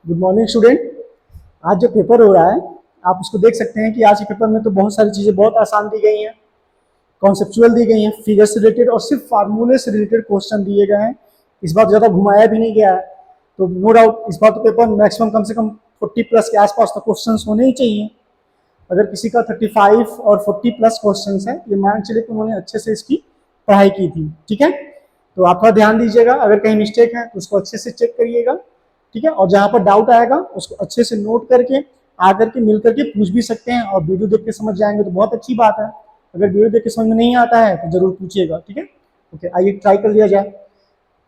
Good morning student. आज जो paper हो रहा है आप उसको देख सकते हैं कि आज के पेपर में तो बहुत सारी चीज़ें बहुत आसान दी गई हैं, कॉन्सेप्चुअल दी गई हैं, फिगर से रिलेटेड और सिर्फ फार्मूले से रिलेटेड क्वेश्चन दिए गए हैं। इस बार ज़्यादा घुमाया भी नहीं गया है, तो नो डाउट इस बार तो पेपर मैक्सिमम कम से कम 40 प्लस के आसपास तो क्वेश्चन होने ही चाहिए। अगर किसी का 35 और 40 प्लस क्वेश्चन है, ये मान चले कि उन्होंने अच्छे से इसकी पढ़ाई की थी। ठीक है, तो आप थोड़ा ध्यान दीजिएगा, अगर कहीं मिस्टेक है तो उसको अच्छे से चेक करिएगा। ठीक है, और जहाँ पर डाउट आएगा उसको अच्छे से नोट करके आकर के मिल करके पूछ भी सकते हैं, और वीडियो देख के समझ जाएंगे तो बहुत अच्छी बात है। अगर वीडियो देख के समझ में नहीं आता है तो जरूर पूछिएगा। ठीक है, ओके, आइए ट्राई कर लिया जाए।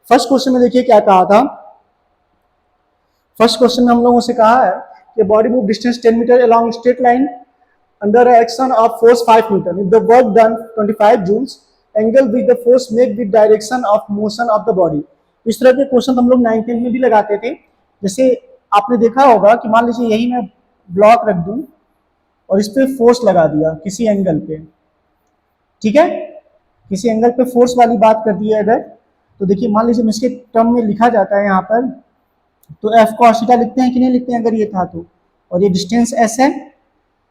फर्स्ट क्वेश्चन में देखिए क्या कहा था। फर्स्ट क्वेश्चन में हम लोगों से कहा है कि body move distance 10 metre along straight line under action of force 5 metre if the work done 25 joules angle with the force make with direction of motion of the body. इस तरह के क्वेश्चन हम लोग 9th में भी लगाते थे। जैसे आपने देखा होगा कि मान लीजिए यही मैं ब्लॉक रख दूं और इस पे फोर्स लगा दिया किसी एंगल पे। ठीक है, किसी एंगल पे फोर्स वाली बात कर दी है अगर, तो देखिए मान लीजिए इसके टर्म में लिखा जाता है यहाँ पर, तो एफ cos थीटा लिखते हैं कि नहीं लिखते हैं अगर ये था तो, और ये डिस्टेंस एस है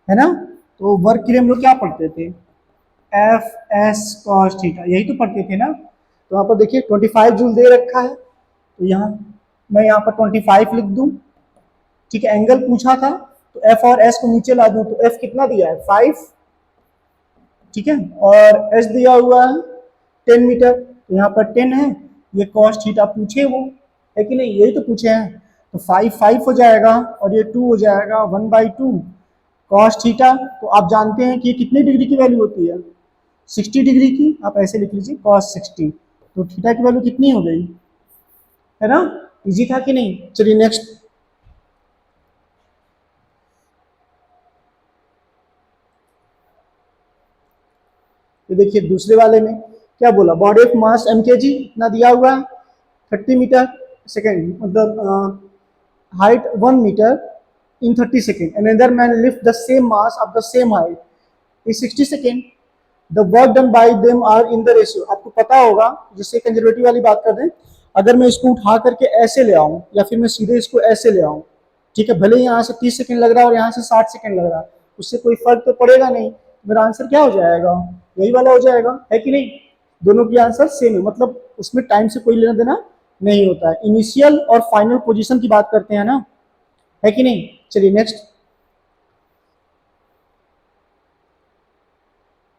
ना। तो वर्क के लिए हम लोग क्या पढ़ते थे, एफ एस cos थीटा, यही तो पढ़ते थे ना। तो यहाँ पर देखिए 25 जूल दे रखा है, तो यहाँ मैं यहाँ पर 25 लिख दूं। ठीक है, एंगल पूछा था तो एफ और एस को नीचे ला दूं, तो एफ कितना दिया है 5। ठीक है, और एस दिया हुआ है 10 मीटर, तो यहाँ पर 10 है। ये cos थीटा पूछे वो, है कि नहीं, यही तो पूछे हैं। तो 5 हो जाएगा और ये 2 हो जाएगा 1/2 cos थीटा। तो आप जानते हैं कि ये कितने डिग्री की वैल्यू होती है, 60 डिग्री की। आप ऐसे लिख लीजिए cos 60, तो थीटा की वैल्यू कितनी हो गई, है ना। इजी था कि नहीं। चलिए नेक्स्ट। तो देखिए दूसरे वाले में क्या बोला, बॉडी ऑफ मास mkg इतना दिया हुआ है, 30 मीटर सेकेंड, मतलब height 1 metre in 30 second. Another man lift the same mass of the same height in 60 second. The work done by them are in the ratio. आपको पता होगा, जिससे conservative वाली बात कर दें, अगर मैं इसको उठा करके ऐसे ले आऊं या फिर मैं सीधे इसको ऐसे ले आऊं, ठीक है, भले यहाँ से 30 सेकंड लग रहा है और यहाँ से 60 सेकंड लग रहा है, उससे कोई फर्क तो पड़ेगा नहीं। मेरा आंसर क्या हो जाएगा, यही वाला हो जाएगा, है कि नहीं। दोनों की आंसर सेम है, मतलब उसमें टाइम से कोई लेना देना नहीं होता है। इनिशियल और फाइनल पोजीशन की बात करते हैं ना, है कि नहीं। चलिए नेक्स्ट।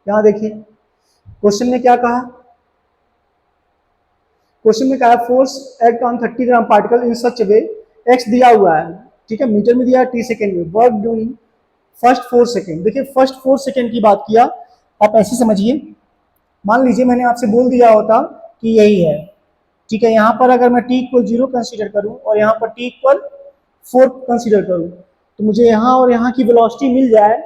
यहां देखिए क्वेश्चन ने क्या कहा, क्वेश्चन में कहा force act on 30 gram particle in such way, x दिया हुआ है, ठीक है, मीटर में दिया है, टी सेकेंड में, वर्क डूइंग फर्स्ट 4 सेकेंड। देखिए फर्स्ट 4 सेकेंड की बात किया, आप ऐसे समझिए, मान लीजिए मैंने आपसे बोल दिया होता कि यही है। ठीक है, यहाँ पर अगर मैं t इक्वल 0 कंसीडर करूं और यहाँ पर t इक्वल 4 कंसीडर करूं, तो मुझे यहाँ और यहाँ की वेलोसिटी मिल जाए,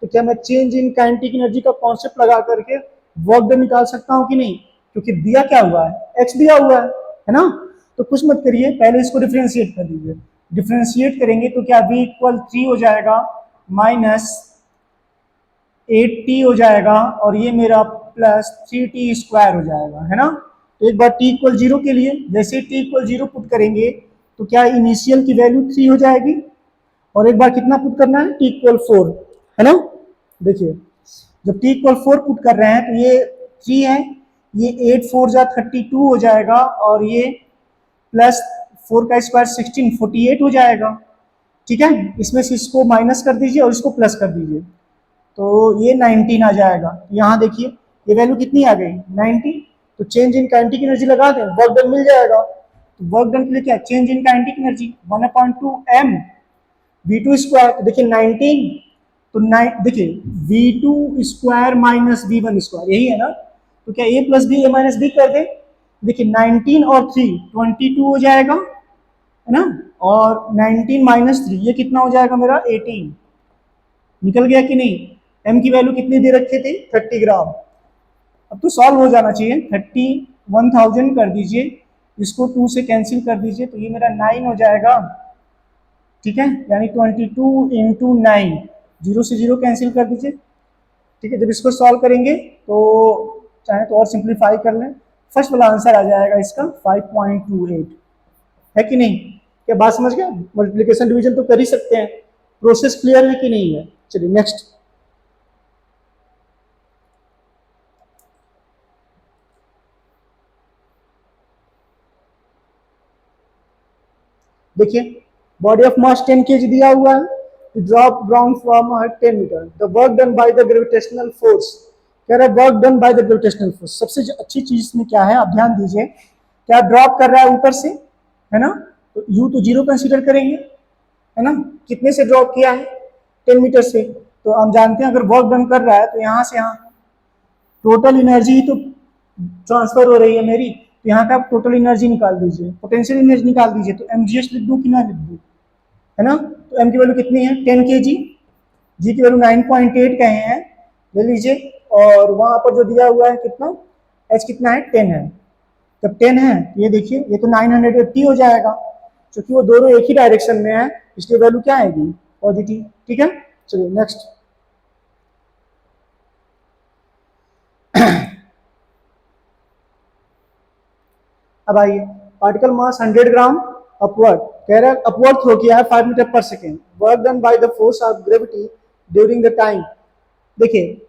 तो क्या मैं चेंज इन काइनेटिक एनर्जी का कॉन्सेप्ट लगा करके वर्क डन निकाल सकता हूँ कि नहीं, क्योंकि दिया क्या हुआ है, x दिया हुआ है ना। तो कुछ मत करिए, पहले इसको डिफ्रेंशिएट कर दीजिए। डिफ्रेंशिएट करेंगे तो क्या v इक्वल 3 हो जाएगा माइनस 8t हो जाएगा, और ये मेरा प्लस 3t स्क्वायर हो जाएगा, है ना। तो एक बार t इक्वल 0 के लिए जैसे t इक्वल 0 पुट करेंगे तो क्या इनिशियल की वैल्यू 3 हो जाएगी, और एक बार कितना पुट करना है, t इक्वल 4, है ना। देखिए जब t इक्वल 4 पुट कर रहे हैं तो ये 3 है, ये 8 4 जा 32 हो जाएगा, और ये प्लस 4 का स्क्वायर 16 48 हो जाएगा। ठीक है, इसमें से इसको माइनस कर दीजिए और इसको प्लस कर दीजिए, तो ये 19 आ जाएगा। यहाँ देखिए ये वैल्यू कितनी आ गई 90, तो चेंज इन काइनेटिक एनर्जी लगा दें, वर्क डन मिल जाएगा। तो वर्क डन के लिए क्या, change in kinetic energy 1/2 m v2 square. तो देखिए 19, तो देखिए v2 square minus v1 square, यही है ना। तो क्या a plus B A minus B कर दे, देखिए 19 और 3 22 हो जाएगा, है ना, और 19 माइनस 3 ये कितना हो जाएगा मेरा 18। निकल गया कि नहीं। m की वैल्यू कितनी दे रखे थे 30 ग्राम। अब तो सॉल्व हो जाना चाहिए, 31,000 कर दीजिए, इसको 2 से कैंसिल कर दीजिए, तो ये मेरा 9 हो जाएगा। ठीक है, यानी 22 इंटू 9, 0 से 0 कैंसिल कर दीजिए। ठीक है, जब इसको सॉल्व करेंगे तो चाहे तो और सिंप्लीफाई कर लें, फर्स्ट वाला आंसर आ जाएगा इसका 5.28, है कि नहीं। क्या बात समझ गया? मल्टीप्लिकेशन डिवीजन तो कर ही सकते हैं। प्रोसेस क्लियर है कि नहीं है? चलिए नेक्स्ट। देखिए बॉडी ऑफ मास 10 kg दिया हुआ है, to drop ground from 10 metre, the work done by the gravitational force. कह रहा है work done by the gravitational force. सबसे अच्छी चीज इसमें क्या है, आप ध्यान दीजिए, क्या ड्रॉप कर रहा है ऊपर से, है ना, तो यू तो जीरो कंसीडर करेंगे, है ना। कितने से ड्रॉप किया है? 10 मीटर से। तो हम जानते हैं अगर वर्क डन कर रहा है तो यहाँ से यहाँ टोटल एनर्जी तो ट्रांसफर हो रही है मेरी, तो यहाँ का आप टोटल एनर्जी निकाल दीजिए, पोटेंशियल एनर्जी निकाल दीजिए। तो mgh लिख दूं कि ना लिख दूं, है ना। तो m की वैल्यू कितनी है? 10 kg, g की वैल्यू 9.8 कहे हैं, ले लीजिए। और वहां पर जो दिया हुआ है कितना, h कितना है? 10 है। जब 10 है ये देखिए ये तो 980 हो जाएगा, क्योंकि वो दोनों एक ही डायरेक्शन में है, इसलिए वैल्यू क्या आएगी? पॉजिटिव। ठीक है, चलिए नेक्स्ट। अब आइए, पार्टिकल मास 100 ग्राम अपवर्ड, कह रहा है अपवर्ड थ्रो किया है 5 मीटर पर second, work done by the force of gravity during the time. देखिए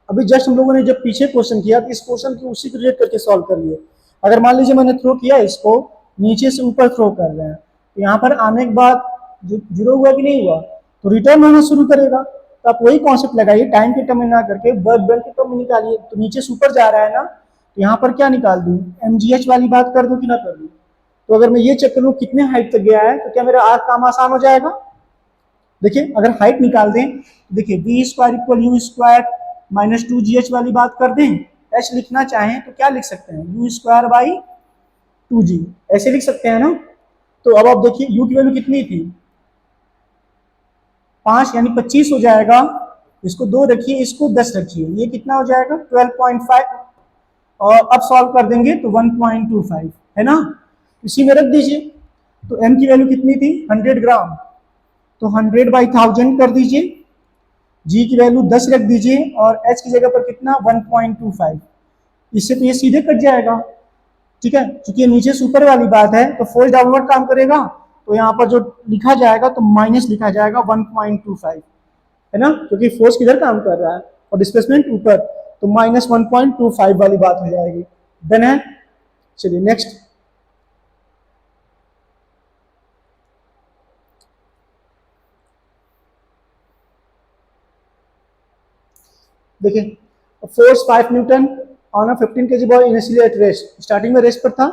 अभी जस्ट हम लोगों ने जब पीछे क्वेश्चन किया तो इस क्वेश्चन की उसी को रिलेट करके सॉल्व कर लिए। अगर मान लीजिए मैंने थ्रो किया इसको, नीचे से ऊपर थ्रो कर रहे हैं, तो यहाँ पर आने के बाद जीरो हुआ कि नहीं हुआ, तो रिटर्न होना शुरू करेगा। तो आप वही कॉन्सेप्ट लगाइए, टाइम के टर्म में ना करके वर्क डन के टर्म में निकालिए। तो नीचे से ऊपर जा रहा है ना, तो यहाँ पर क्या निकाल दूं, mgh वाली बात कर दूं कि ना कर दूं। तो अगर मैं ये चेक करूं कितने हाइट तक गया है, तो क्या मेरा आर काम आसान हो जाएगा। देखिए अगर हाइट निकाल दें, देखिए B square equal U square minus 2gh वाली बात कर दें, h लिखना चाहें तो क्या लिख सकते हैं, यू स्क्वायर बाई 2g, ऐसे लिख सकते हैं ना। तो अब आप देखिए u की वैल्यू कितनी थी, 5 यानी 25 हो जाएगा। इसको 2 रखिए, इसको 10 रखिए, ये कितना हो जाएगा 12.5, और अब सॉल्व कर देंगे तो 1.25 है ना, इसी में रख दीजिए। तो m की वैल्यू कितनी थी 100 ग्राम, तो 100/1000 कर दीजिए, g की वैल्यू 10 रख दीजिए, और h की जगह पर कितना 1.25, इससे तो ये सीधे कट जाएगा। ठीक है, क्योंकि ये नीचे से ऊपर वाली बात है तो फोर्स डाउनवर्ड काम करेगा, तो यहाँ पर जो लिखा जाएगा तो माइनस लिखा जाएगा 1.25, है ना, क्योंकि फोर्स किधर काम कर रहा है और डिस्प्लेसमेंट ऊपर, तो माइनस 1.25 वाली बात हो जाएगी। डन है, चलिए नेक्स्ट। देखिए force 5 Newton on a 15 kg boy initially at rest, starting में रेस्ट पर था।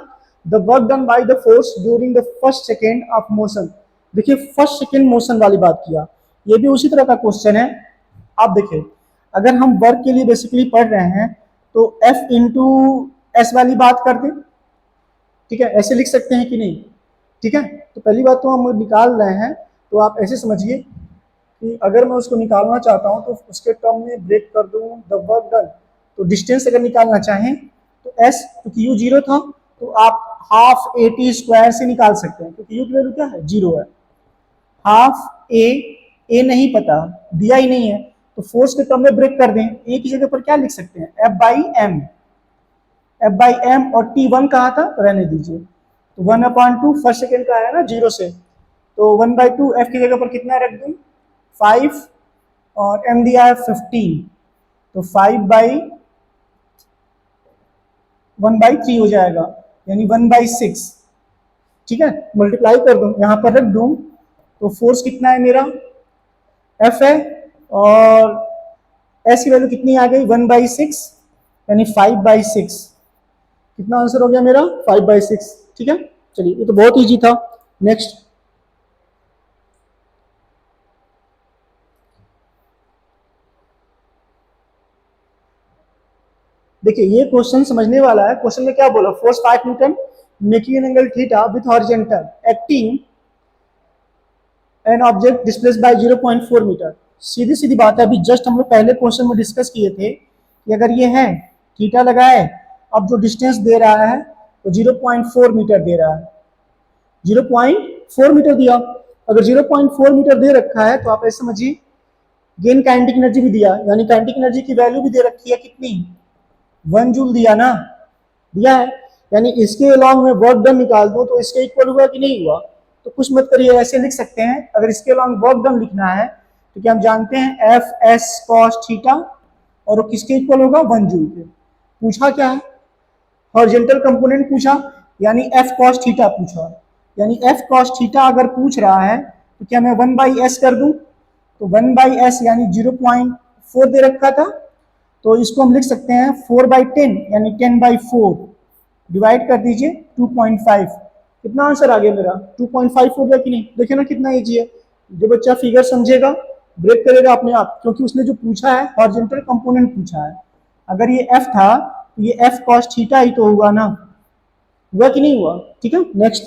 The work done by the force during the first second of motion. देखिए फर्स्ट सेकेंड मोशन वाली बात किया, ये भी उसी तरह का क्वेश्चन है। आप देखिए अगर हम वर्क के लिए बेसिकली पढ़ रहे हैं तो F इंटू एस वाली बात कर दें, ठीक है, ऐसे लिख सकते हैं कि नहीं। ठीक है, तो पहली बात तो हम निकाल रहे हैं, तो आप ऐसे समझिए कि अगर मैं उसको निकालना चाहता हूं तो उसके टर्म में ब्रेक कर दूं द वर्क डन, तो डिस्टेंस अगर निकालना चाहें तो एस, क्योंकि यू जीरो था तो आप हाफ ए टी स्क्वायर से निकाल सकते हैं, क्योंकि यू की वैल्यू क्या है, जीरो है। हाफ ए नहीं पता, दिया ही नहीं है, तो फोर्स के टर्म में ब्रेक कर दें, ए की जगह पर क्या लिख सकते हैं, एफ बाई एम, और टी 1 कहा था तो रहने दीजिए। तो 1/2 फर्स्ट सेकेंड का है ना जीरो से, तो 1/2 एफ की जगह पर कितना रख दूं 5, और एम दिया है 15, तो 5/1/3 हो जाएगा, यानी 1/6। ठीक है, मल्टीप्लाई कर दूं, यहां पर रख दूं, तो फोर्स कितना है मेरा, एफ है, और एस की वैल्यू कितनी आ गई 1/6, यानी 5/6। कितना आंसर हो गया मेरा 5/6। ठीक है, चलिए ये तो बहुत इजी था। नेक्स्ट। देखिए ये क्वेश्चन समझने वाला है। क्वेश्चन में क्या बोला, force 5 newton making an angle theta with horizontal acting an object displaced by 0.4 metre. सीधी सीधी बात है, अभी जस्ट हम लोग पहले क्वेश्चन में डिस्कस किए थे कि अगर ये है थीटा लगाए, अब जो डिस्टेंस दे रहा है वो 0.4 मीटर दे रहा है, 0.4 मीटर दिया। अगर 0.4 मीटर दे रखा है तो आप ऐसे समझिए गेन काइनेटिक एनर्जी भी दिया, यानी काइनेटिक एनर्जी की वैल्यू भी दे रखी है, कितनी 1 जूल दिया ना, दिया है, यानी इसके अलॉन्ग में वर्क डन निकाल दो तो इसके इक्वल हुआ कि नहीं हुआ, तो कुछ मत करिए, ऐसे लिख सकते हैं। अगर इसके अलॉन्ग वर्क डन लिखना है तो क्या हम जानते हैं एफ एस कॉस थीटा, और वो किसके इक्वल होगा, 1 जूल के। पूछा क्या है, हॉरिजॉन्टल कंपोनेंट पूछा, यानी एफ कॉस थीटा पूछा, यानी एफ कॉस थीटा अगर पूछ रहा है तो क्या मैं 1/s कर दूं, तो 1/s यानी 0.4 दे रखा था, तो इसको हम लिख सकते हैं 4/10 यानी 10/4 डिवाइड कर दीजिए 2.5। कितना आंसर आ गया मेरा, 2.5 हो गया कि नहीं। देखिए ना कितना इजी है। जो बच्चा फिगर समझेगा ब्रेक करेगा अपने आप, क्योंकि उसने जो पूछा है हॉरिजॉन्टल कंपोनेंट पूछा है। अगर ये एफ था तो ये एफ कॉस थीटा ही तो होगा ना, हुआ कि नहीं हुआ। ठीक है, नेक्स्ट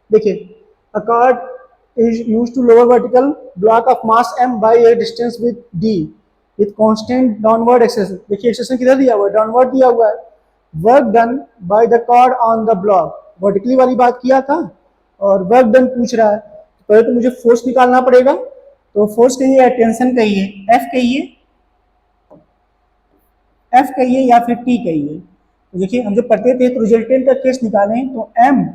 देखिए, a card is used to lower vertical block of mass m by a distance with d with constant downward acceleration। देखिए एक्सेलेरेशन किधर दिया हुआ है, डाउनवर्ड दिया हुआ है। Work done by the card on the block, vertically वाली बात किया था और वर्क डन पूछ रहा है, तो पहले तो मुझे फोर्स निकालना पड़ेगा। तो फोर्स कहिए या टेंशन कहिए, एफ कहिए, एफ कहिए या फिर टी कहिए। तो देखिए हम जब पढ़ते थे तो रिजल्टेंट का केस निकालें तो एम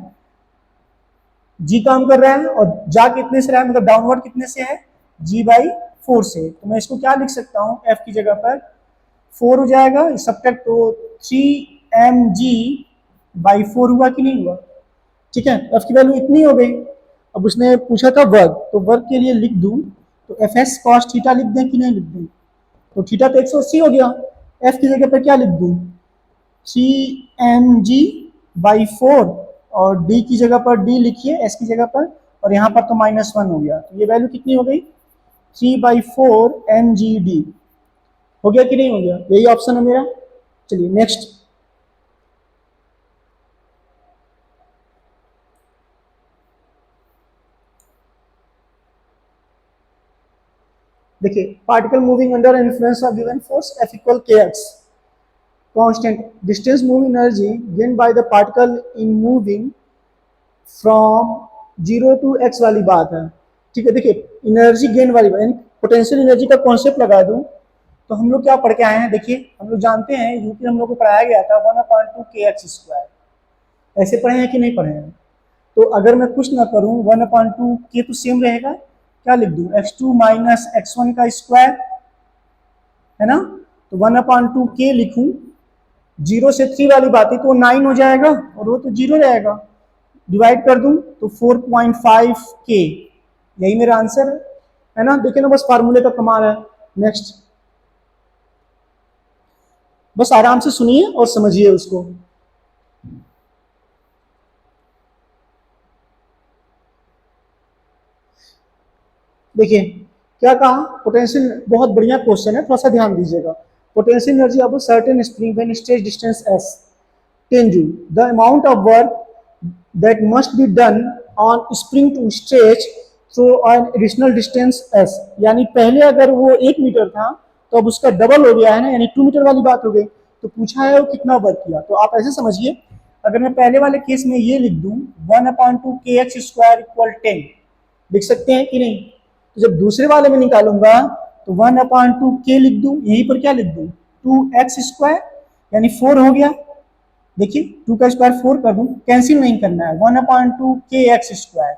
जी काम कर रहा है और जा कितने से रहा है, मतलब डाउनवर्ड कितने से है, g/4 से। तो मैं इसको क्या लिख सकता हूँ, f की जगह पर 4 हो जाएगा, सब्ट्रैक्ट तो 3mg/4 हुआ कि नहीं हुआ। ठीक है, f की वैल्यू इतनी हो गई। अब उसने पूछा था वर्क, तो वर्क के लिए लिख दूं तो एफ एस कॉस थीटा लिख दें कि नहीं लिख दूं, तो थीटा तो 180 हो गया, f की जगह पर क्या लिख दूं 3mg/4 और d की जगह पर d लिखिए s की जगह पर, और यहाँ पर तो -1 हो गया, तो ये वैल्यू कितनी हो गई 3/4 mgd। हो गया कि नहीं हो गया, यही ऑप्शन है मेरा। चलिए नेक्स्ट, देखिए particle moving under influence of given force F = kx, constant distance moving energy gained by the particle in moving from 0 to x वाली बात है। ठीक है, देखिए एनर्जी गेन वाली बात, पोटेंशियल एनर्जी का कॉन्सेप्ट लगा दूं तो हम लोग क्या पढ़ के आए हैं, देखिए हम लोग जानते हैं यूपी हम लोग को पढ़ाया गया था 1/2 kx², ऐसे पढ़े हैं कि नहीं पढ़े हैं। तो अगर मैं कुछ ना करूं 1/2 के तो सेम रहेगा, क्या लिख दूं x2 - x1 का स्क्वायर, है ना। तो 1/2 के लिखूं, 0 से 3 वाली बात है तो 9 हो जाएगा और वो तो 0 रहेगा, डिवाइड कर दूं तो 4.5 के, यही मेरा आंसर है ना। देखिए ना, बस फार्मूले का कमाल है। नेक्स्ट, बस आराम से सुनिए और समझिए उसको। देखिए क्या कहा, पोटेंशियल, बहुत बढ़िया क्वेश्चन है, थोड़ा सा ध्यान दीजिएगा। Potential energy of certain spring when stretch distance s 10 joule, the amount of work that must be done on spring to stretch through an additional distance s, यानी पहले अगर वो 1 मीटर था तो अब उसका डबल हो गया है ना, यानी 2 मीटर वाली बात हो गई। तो पूछा है वो कितना वर्क किया, तो आप ऐसे समझिए, अगर मैं पहले वाले केस में ये लिख दूं 1/2 kx² = 10, लिख सकते हैं कि नहीं। तो जब दूसरे वाले में निकालूंगा तो 1/2 के लिख दूं, यहीं पर क्या लिख दूं 2x² यानी 4 हो गया। देखिए 2 का स्क्वायर 4 कर दूं, कैंसिल नहीं करना है, 1/2 kx²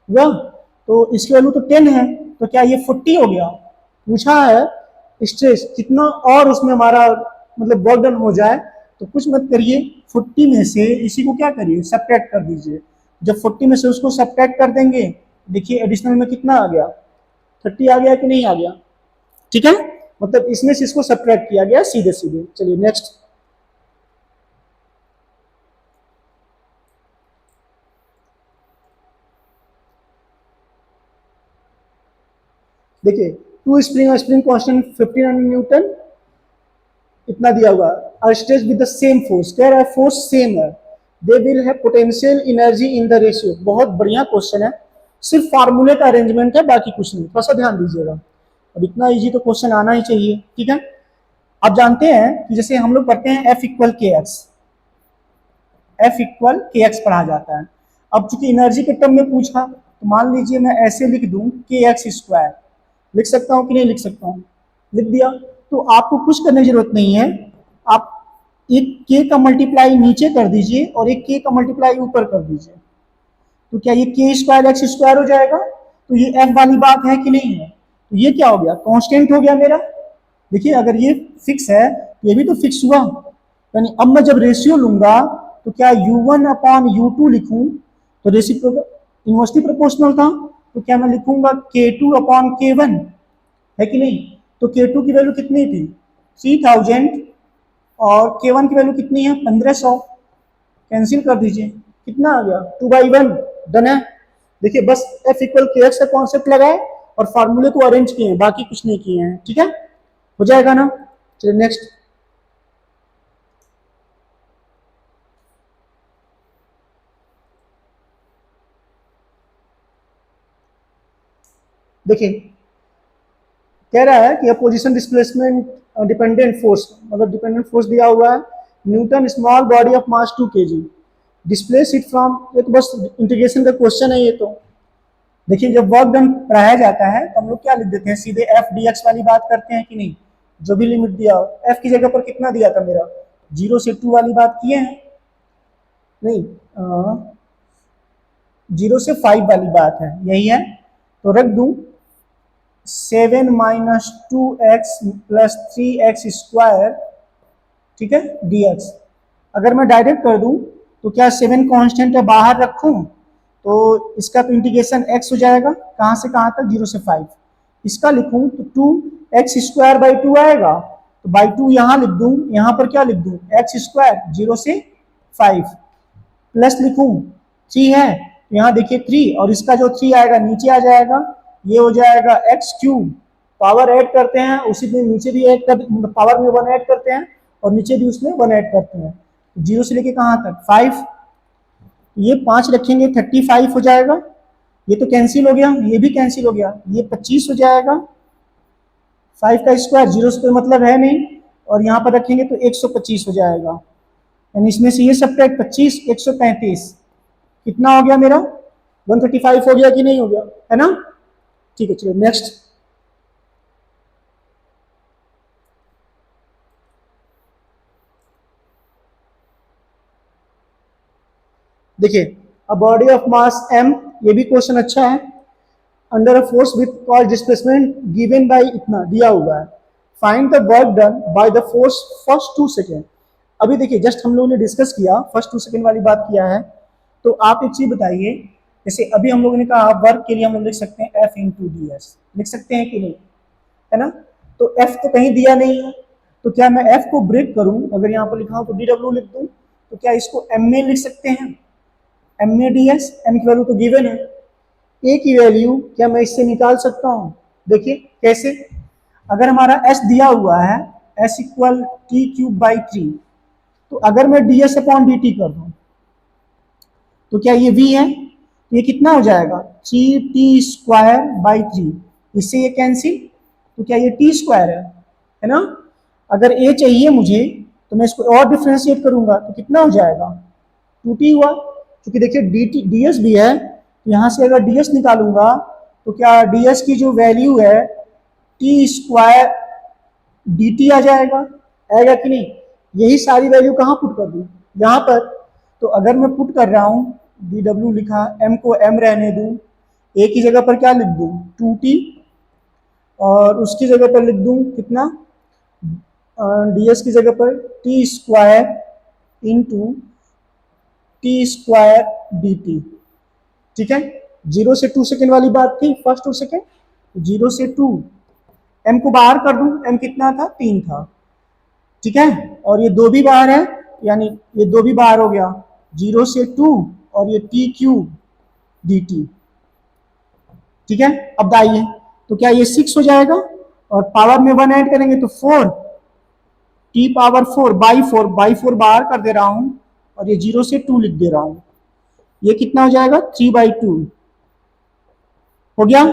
हुआ, तो इसकी वैल्यू तो 10 है, तो क्या ये 40 हो गया। पूछा है स्ट्रेस कितना और उसमें हमारा मतलब वर्क डन हो जाए, तो कुछ मत करिए, 40 में से इसी को क्या करिए सब्ट्रैक्ट कर दीजिए। जब 40 में से उसको सब्ट्रैक्ट कर देंगे, देखिए एडिशनल में कितना आ गया 30 आ गया कि नहीं आ गया। ठीक है, मतलब इसमें से इसको सब्ट्रैक्ट किया गया सीधे सीधे। चलिए नेक्स्ट, देखिए टू स्प्रिंग कांस्टेंट 1500 न्यूटन इतना दिया हुआ, और stretch with the same force, कह रहा है फोर्स सेम है, they will have potential energy in the ratio. बहुत बढ़िया क्वेश्चन है, सिर्फ फार्मूले का अरेंजमेंट है, बाकी कुछ नहीं, थोड़ा सा ध्यान दीजिएगा। अब इतना इजी तो क्वेश्चन आना ही चाहिए। ठीक है, आप जानते हैं कि जैसे हम लोग पढ़ते हैं F = kx, F = kx पढ़ा जाता है। अब चूंकि एनर्जी के टर्म में पूछा तो मान लीजिए मैं ऐसे लिख दूं kx², लिख सकता हूं कि नहीं लिख सकता हूं, लिख दिया। तो आपको कुछ करने की जरूरत नहीं है, आप एक के का मल्टीप्लाई नीचे कर दीजिए और एक के का मल्टीप्लाई ऊपर कर दीजिए। तो क्या ये के स्क्वायर एक्स स्क्वायर हो जाएगा? तो ये एफ वाली बात है कि नहीं है? तो ये क्या हो गया, कांस्टेंट हो गया मेरा। देखिए अगर ये फिक्स है तो ये भी तो फिक्स हुआ, यानी अब मैं जब रेशियो लूंगा तो क्या u1 अपॉन u2 लिखूं, तो रेशियो इनवर्सली प्रोपोर्शनल था, तो क्या मैं लिखूंगा k2 अपॉन k1, है कि नहीं? तो k2 की वैल्यू कितनी थी 3000 और k1 की वैल्यू कितनी है 1500, कैंसिल कर दीजिए, कितना आ गया 2/1। डन है। देखिए बस एफ इक्वल के एक्स का कॉन्सेप्ट लगाए और फार्मूले को अरेंज किए हैं, बाकी कुछ नहीं किए हैं। ठीक है, हो जाएगा ना? चलिए नेक्स्ट। देखिए कह रहा है कि पोजीशन डिस्प्लेसमेंट डिपेंडेंट फोर्स, मतलब डिपेंडेंट फोर्स दिया हुआ है Newton small body of mass 2 kg displace it from, ये तो बस इंटीग्रेशन का क्वेश्चन है ये तो। देखिए जब वर्क डन पढ़ाया जाता है तो हम लोग क्या लिख देते हैं, सीधे एफ डी एक्स वाली बात करते हैं कि नहीं, जो भी लिमिट दिया हो। एफ की जगह पर कितना दिया था मेरा 0 से 2 वाली बात किए हैं, नहीं 0 से 5 वाली बात है, यही है। तो रख दूं 7 minus 2x plus 3x square, ठीक है, dx। अगर मैं डायरेक्ट कर दूं तो क्या 7 कांस्टेंट है बाहर रखूं तो इसका तो इंटीग्रेशन x हो जाएगा, कहां से कहां तक 0 से 5। इसका लिखूं तो 2x स्क्वायर बाई 2 आएगा, तो बाई 2 यहां लिख दूं, यहां पर क्या लिख दूं x स्क्वायर 0 से 5 प्लस लिखूं 3 है तो यहाँ देखिए 3 और इसका जो 3 आएगा नीचे आ जाएगा, ये हो जाएगा एक्स क्यूब। पावर ऐड करते हैं उसी में नीचे भी ऐड कर, पावर में 1 ऐड करते हैं और नीचे भी उसमें 1 ऐड करते हैं, 0 से लेके कहाँ तक 5। ये 5 रखेंगे 35 हो जाएगा, ये तो कैंसिल हो गया, ये भी कैंसिल हो गया, ये 25 हो जाएगा। 5 का स्क्वायर 0 से कोई मतलब है नहीं, और यहाँ पर रखेंगे तो 125 हो जाएगा, यानी इसमें से ये सब्ट्रैक्ट 25 135, कितना हो गया मेरा 135 हो गया कि नहीं हो गया, है ना? ठीक है चलिए नेक्स्ट। देखिए a body of mass m, ये भी क्वेश्चन अच्छा है। Under a force with cost displacement given by इतना दिया हुआ है, find the work done by the force first 2 second. अभी देखिए जस्ट हम लोगों ने डिस्कस किया फर्स्ट 2 सेकेंड वाली बात किया है, तो आप एक चीज बताइए, जैसे अभी हम लोगों ने कहा वर्क के लिए हम लोग लिख सकते हैं एफ इंटू डी एस, लिख सकते हैं कि नहीं, है ना? तो एफ तो कहीं दिया नहीं है, तो क्या मैं एफ को ब्रेक करूं, अगर यहाँ पर लिखा हूं तो डी डब्ल्यू लिख दूं, तो क्या इसको एम में लिख सकते हैं, एम में डी एस, एम की वैल्यू तो गिवन है, ए की वैल्यू क्या मैं इससे निकाल सकता हूं? देखिए कैसे, अगर हमारा एस दिया हुआ है S equal T cube by 3, तो अगर मैं D S upon D T कर दूं तो क्या ये v है, तो ये कितना हो जाएगा 3t स्क्वायर बाई 3, इससे ये कैंसिल, तो क्या ये t स्क्वायर है ना? अगर a चाहिए मुझे तो मैं इसको और डिफ्रेंशिएट करूंगा तो कितना हो जाएगा 2t हुआ, क्योंकि देखिए dt ds भी है, तो यहाँ से अगर ds निकालूंगा तो क्या ds की जो वैल्यू है t स्क्वायर dt आ जाएगा, आएगा कि नहीं? यही सारी वैल्यू कहाँ पुट कर दूं, यहाँ पर। तो अगर मैं पुट कर रहा हूँ डी डब्ल्यू लिखा, एम को एम रहने दूं, ए की जगह पर क्या लिख दूं 2t, और उसकी जगह पर लिख दूं कितना ds की जगह पर t square into T square D T. ठीक है, 0 से 2 सेकेंड वाली बात थी, फर्स्ट 2 सेकेंड, 0 से 2, m को बाहर कर दूं, m कितना था 3 था, ठीक है, और ये 2 भी बाहर है, यानी ये 2 भी बाहर हो गया, 0 से 2 और ये टी क्यूब डी टी। ठीक है, अब दाइए तो क्या ये 6 हो जाएगा, और पावर में 1 ऐड करेंगे तो 4, टी पावर 4 बाई 4 बाहर कर दे रहा हूं, और ये 0 से 2 लिख दे रहा हूं, ये कितना हो जाएगा 3/2 हो गया,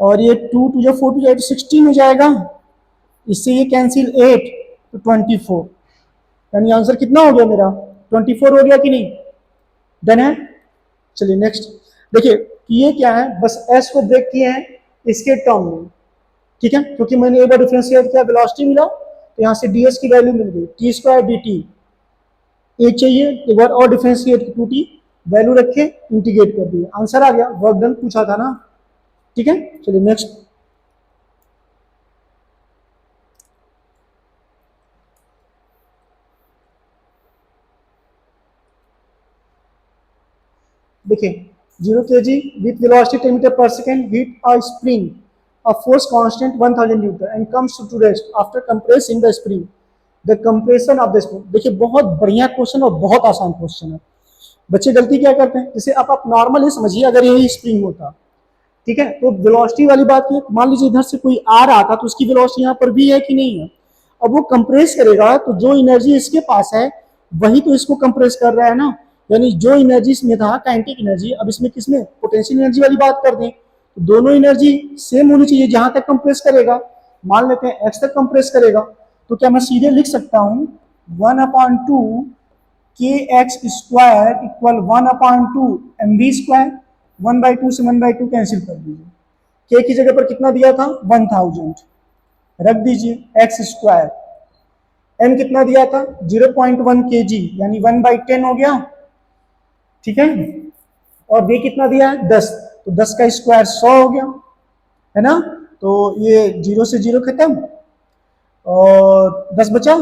और ये 2 टू जो 4 टू जाए तो 16 हो जाएगा, इससे ये कैंसिल 8 तो 24, यानी आंसर कितना हो गया मेरा 24 हो गया कि नहीं? डन है। चलिए नेक्स्ट। देखिए ये क्या है, बस एस को ब्रेक किए हैं इसके टर्म में, ठीक है, क्योंकि मैंने एक बार डिफरेंशिएट किया, वेलोसिटी मिला, तो यहाँ से ds की वैल्यू मिल गई, टी स्क्वायर डी टी। एक चाहिए, एक बार और डिफरेंशिएट, टू टी वैल्यू रखे, इंटीग्रेट कर दिए, आंसर आ गया, वर्क डन पूछा था ना। ठीक है, चलिए नेक्स्ट। देखिए 0 kg with velocity 10 meter per second hit a spring of force constant 1000 Newton and comes to rest after compressing the spring. The compression of the spring. देखिए बहुत बढ़िया क्वेश्चन और बहुत आसान क्वेश्चन है। बच्चे गलती क्या करते हैं, जैसे आप नॉर्मल ही समझिए, अगर यही स्प्रिंग होता, ठीक है, तो वेलोसिटी वाली बात है, मान लीजिए इधर से कोई आ रहा था तो उसकी वेलोसिटी यहाँ पर भी है कि नहीं है। अब वो कंप्रेस करेगा तो जो एनर्जी इसके पास है वही तो इसको कंप्रेस कर रहा है ना, यानी जो एनर्जी इसमें था काइनेटिक एनर्जी, अब इसमें किसमें पोटेंशियल एनर्जी वाली बात कर दें तो दोनों एनर्जी सेम होनी चाहिए। जहां तक कंप्रेस करेगा, मान लेते हैं एक्स तक कंप्रेस करेगा, तो क्या मैं सीधे लिख सकता हूं 1/2 के x square equal 1/2 mv square. 1/2 से 1/2 कैंसिल कर दीजिए, के की जगह पर कितना दिया था 1000 रख दीजिए, एक्स स्क्वायर, एम कितना दिया था 0.1 kg यानी 1/10 हो गया, ठीक है, और वे कितना दिया है 10, तो 10 का स्क्वायर 100 हो गया, है ना, तो ये 0 से 0 खत्म और 10 बचा,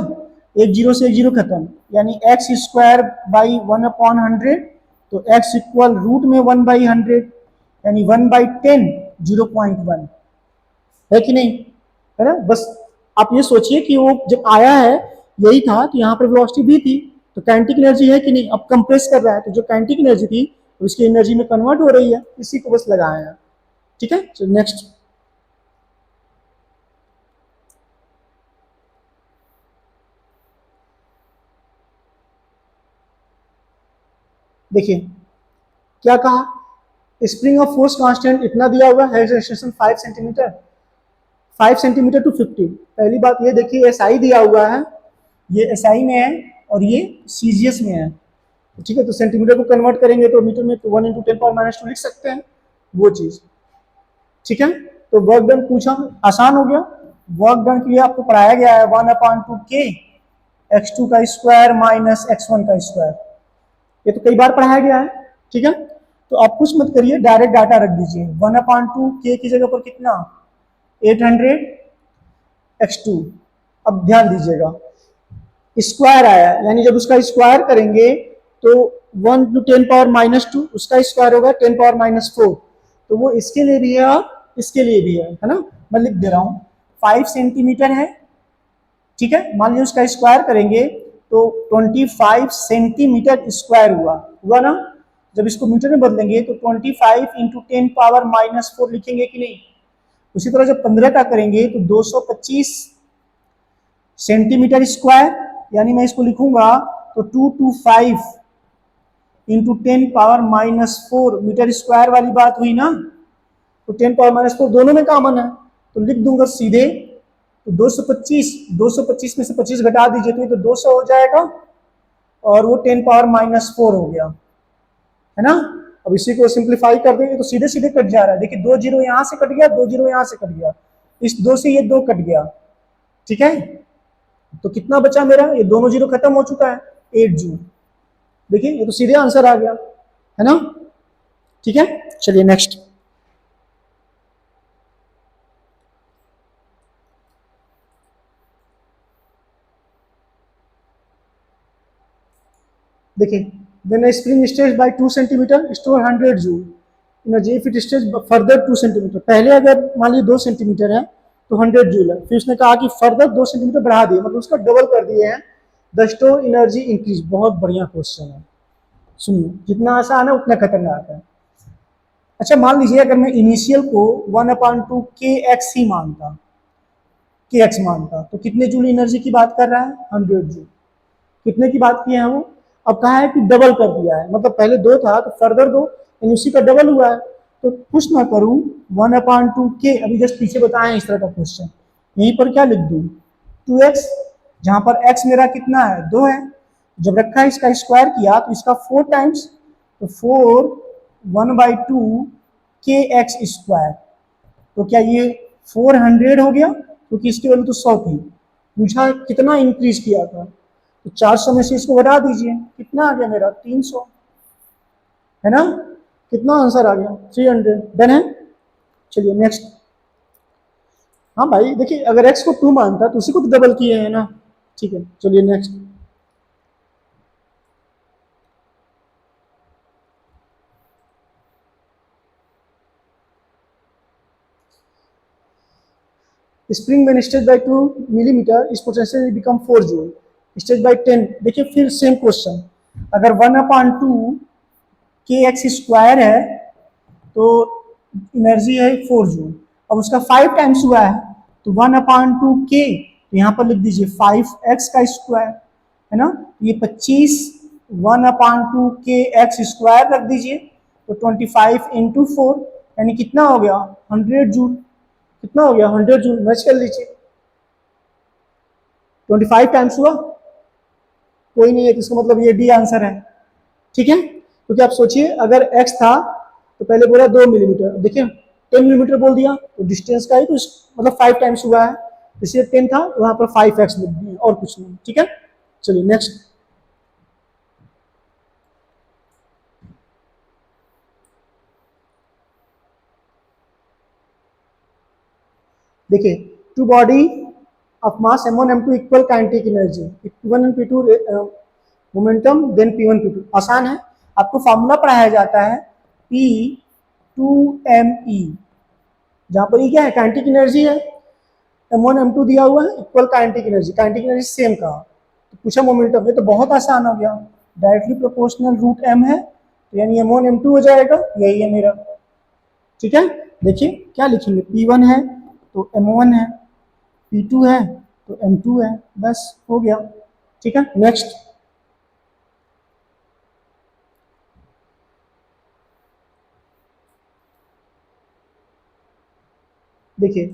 एक 0 से एक 0 खत्म, यानी एक्स स्क्वायर बाई 1/100, तो एक्स इक्वल रूट में 1/100 यानी 1/10 0.1 है कि नहीं, है ना। बस आप ये सोचिए कि वो जब आया है यही था तो यहाँ पर वेलोसिटी भी थी, तो काइनेटिक एनर्जी है कि नहीं, अब कंप्रेस कर रहा है तो जो काइनेटिक एनर्जी थी उसकी एनर्जी में कन्वर्ट हो रही है, इसी को बस लगाया है। ठीक है, चलो नेक्स्ट। देखिए क्या कहा, स्प्रिंग ऑफ फोर्स कांस्टेंट इतना दिया हुआ है, एक्सेलरेशन 5 सेंटीमीटर, 5 सेंटीमीटर टू 50। पहली बात ये देखिए एसआई दिया हुआ है, ये एसआई में है और ये सीजीएस में है, ठीक है, तो सेंटीमीटर को कन्वर्ट करेंगे तो मीटर में 1 × 10⁻² लिख सकते हैं वो चीज, ठीक है। तो वर्क डन पूछा, आसान हो गया, वर्क डन के लिए आपको पढ़ाया गया है 1/2 के x2 का स्क्वायर माइनस x1 का स्क्वायर, ये तो कई बार पढ़ाया गया है, ठीक है। तो आप कुछ मत करिए, डायरेक्ट डाटा रख दीजिए, 1/2 के की जगह पर कितना 800 x2। अब ध्यान दीजिएगा स्क्वायर आया, यानी जब उसका स्क्वायर करेंगे तो 1 × 10⁻², उसका स्क्वायर होगा 10⁻⁴, तो वो इसके लिए भी है और इसके लिए भी है ना। मैं लिख दे रहा हूं 5 सेंटीमीटर है, ठीक है, मान लीजिए उसका स्क्वायर करेंगे तो 25 सेंटीमीटर स्क्वायर हुआ ना। जब इसको मीटर में बदलेंगे तो 25 × 10⁻⁴ लिखेंगे कि नहीं। उसी तरह जब 15 का करेंगे तो 225 सेंटीमीटर स्क्वायर, यानी मैं इसको लिखूंगा तो 225 × 10⁻⁴ मीटर स्क्वायर वाली बात हुई ना, तो 10⁻⁴ दोनों में कॉमन है तो लिख दूंगा सीधे, तो 225 में से 25 घटा दीजिए तो ये तो 200 हो जाएगा और वो 10⁻⁴ हो गया, है ना। अब इसी को सिंप्लीफाई कर देंगे तो सीधे सीधे कट जा रहा है, देखिए 2 0 यहां से कट गया, 2 0 यहां से कट गया, इस 2 से ये 2 कट गया, ठीक है, तो कितना बचा मेरा, ये दोनों 0 खत्म हो चुका है, 8 जूल। देखिए ये तो सीधे आंसर आ गया, है ना, ठीक है। चलिए नेक्स्ट। देखिए when a spring stretched by 2 cm store 100 joule energy if it stretched further 2 cm, पहले अगर मान लीजिए 2 सेंटीमीटर है तो 100 जूल है, फिर उसने कहा कि फर्दर 2 सेंटीमीटर बढ़ा दिए, मतलब उसका डबल कर दिए हैं, द स्टोर एनर्जी इंक्रीज। बहुत बढ़िया क्वेश्चन है, सुनिए जितना आसान है उतना खतरनाक है। अच्छा मान लीजिए अगर मैं इनिशियल को 1/2 के एक्स ही मानता, के एक्स मानता, तो कितने जूल एनर्जी की बात कर रहा है 100 जूल, कितने की बात की है वो, अब कहा है कि डबल कर दिया है, मतलब पहले 2 था तो फर्दर 2 यानी उसी का डबल हुआ है, तो कुछ ना करूं 1/2 के, अभी जस्ट पीछे बताएं इस तरह का क्वेश्चन, यहीं पर क्या लिख दूं 2x, जहां पर x मेरा कितना है 2 है, जब रखा है इसका स्क्वायर किया तो इसका 4 टाइम्स, तो 4 1/2 के एक्स स्क्वायर, तो क्या ये 400 हो गया क्योंकि इसकी वैल्यू तो 100 थी। पूछा कितना इंक्रीज किया था, तो 400 में से इसको घटा दीजिए, कितना आ गया मेरा 300, है ना। कितना आंसर आ गया 300। डन है। चलिए नेक्स्ट। हाँ भाई देखिए, अगर x को 2 मानता है तो उसी को तो डबल किए है ना। ठीक है, चलिए नेक्स्ट। स्प्रिंग में स्ट्रेच बाय 2 मिलीमीटर इस potential become 4 joule, stretch by 10। देखिए फिर सेम क्वेश्चन, अगर 1/2 के एक्स स्क्वायर है तो एनर्जी है 4 जूल। अब उसका 5 टाइम्स हुआ है तो 1/2 के, तो यहाँ पर लिख दीजिए 5x का स्क्वायर, है ना। ये 25 1/2 के एक्स स्क्वायर रख दीजिए, तो 25 इंटू 4 यानी कितना हो गया 100 जूल। कितना हो गया 100 जूल, मैच कर लीजिए। 25 टाइम्स हुआ, कोई नहीं है, तो इसका मतलब ये डी आंसर है। ठीक है, क्योंकि आप सोचिए अगर x था तो पहले बोला 2 मिलीमीटर, देखिए 10 मिलीमीटर बोल दिया तो डिस्टेंस का ही तो मतलब 5 टाइम्स हुआ है, इसलिए 10 था तो वहां पर 5x लिख दिए और कुछ नहीं। ठीक है, चलिए नेक्स्ट। देखिए two body of mass m1 m2 equal kinetic energy, p1 and p2 momentum then p1 p2। आसान है, आपको फॉर्मूला पढ़ाया जाता है P2me, जहां पर ये क्या है काइनेटिक एनर्जी है, m1 m2 दिया हुआ है इक्वल काइनेटिक एनर्जी सेम का, तो पूछा मोमेंटम, ये तो बहुत आसान हो गया, डायरेक्टली प्रोपोर्शनल रूट m है, तो यानी m1 m2 हो जाएगा, यही है मेरा। ठीक है, देखिए क्या लिखेंगे, P1 है तो m1 है, P2 है तो m2 है, बस हो गया। ठीक है, नेक्स्ट। देखिए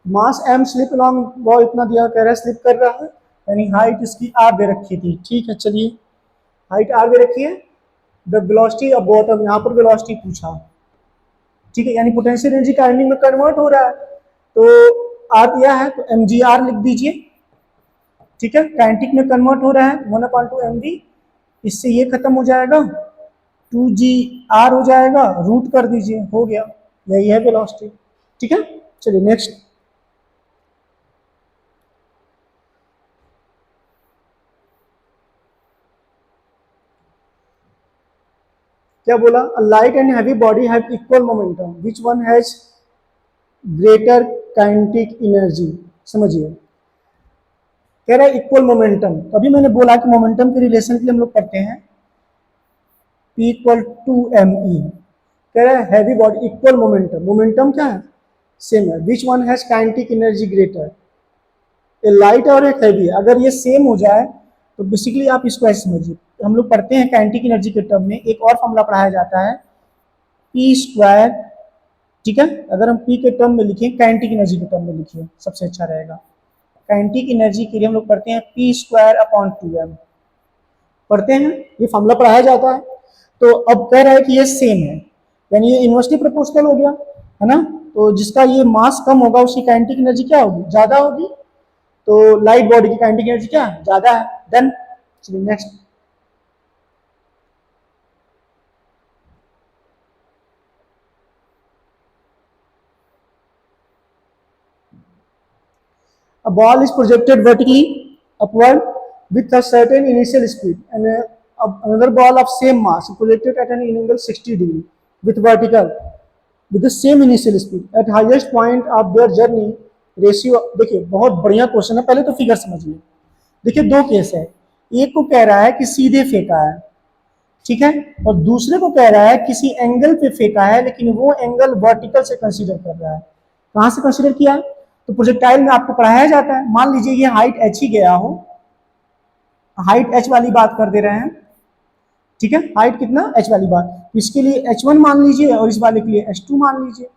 मास m स्लिप अलॉन्ग वो इतना दिया, कह रहा है स्लिप कर रहा है, यानी हाइट इसकी r दे रखी थी। ठीक है, चलिए हाइट r दे रखी है, द वेलोसिटी ऑफ बॉटम, यहाँ पर वेलोसिटी पूछा। ठीक है, यानी पोटेंशियल एनर्जी काइनेटिक में कन्वर्ट हो रहा है, तो r दिया है तो mgr लिख दीजिए। ठीक है, काइनेटिक में कन्वर्ट हो रहा है 1/2 mv, इससे ये खत्म हो जाएगा 2gr हो जाएगा, रूट कर दीजिए, हो गया, यही है वेलोसिटी। ठीक है, चलिए नेक्स्ट। क्या बोला, a light and heavy body have equal momentum, which one has greater kinetic energy. समझिए, कह रहा है इक्वल मोमेंटम, तो अभी मैंने बोला कि मोमेंटम के रिलेशन के लिए हम लोग करते हैं P इक्वल टू me। कह रहा है heavy body equal momentum, momentum क्या है सेम है, which one has kinetic energy greater, A light और एक हैवी, अगर ये सेम हो जाए तो बेसिकली आप इसको ऐसे समझिए, हम लोग पढ़ते हैं काइनेटिक एनर्जी के टर्म में एक और फॉर्मूला पढ़ाया जाता है पी स्क्वायर। ठीक है, अगर हम पी के टर्म में लिखें, काइनेटिक एनर्जी के टर्म में लिखिए सबसे अच्छा रहेगा। काइनेटिक एनर्जी के लिए हम लोग पढ़ते हैं पी स्क्वायर अपॉन 2m, पढ़ते हैं, ये फॉर्मूला पढ़ाया जाता है। तो अब कह रहा है कि ये सेम है, यानी ये इनवर्सली प्रोपोर्शनल हो गया, है ना। तो जिसका ये मास कम होगा उसकी काइनेटिक एनर्जी क्या होगी, ज्यादा होगी, तो लाइट बॉडी की काइनेटिक एनर्जी क्या है, ज्यादा है। देन चलिए next. A ball is projected vertically upward with a certain initial speed, and another ball of same mass projected at an angle 60 degree with vertical with the same initial speed at highest point of their journey ratio। देखिए बहुत बढ़िया question है, पहले तो figure समझिए। देखिए दो case है, एक को कह रहा है कि सीधे फेंका है, ठीक है, और दूसरे को कह रहा है किसी एंगल पे फेंका है, लेकिन वो एंगल वर्टिकल से कंसीडर कर रहा है। कहां से कंसीडर किया है, तो प्रोजेक्टाइल में आपको पढ़ाया जाता है, मान लीजिए ये हाइट h ही गया हो, हाइट h वाली बात कर दे रहे हैं। ठीक है, हाइट कितना h वाली बात, तो इसके लिए h1 मान लीजिए और इस वाले के लिए h2 मान लीजिए।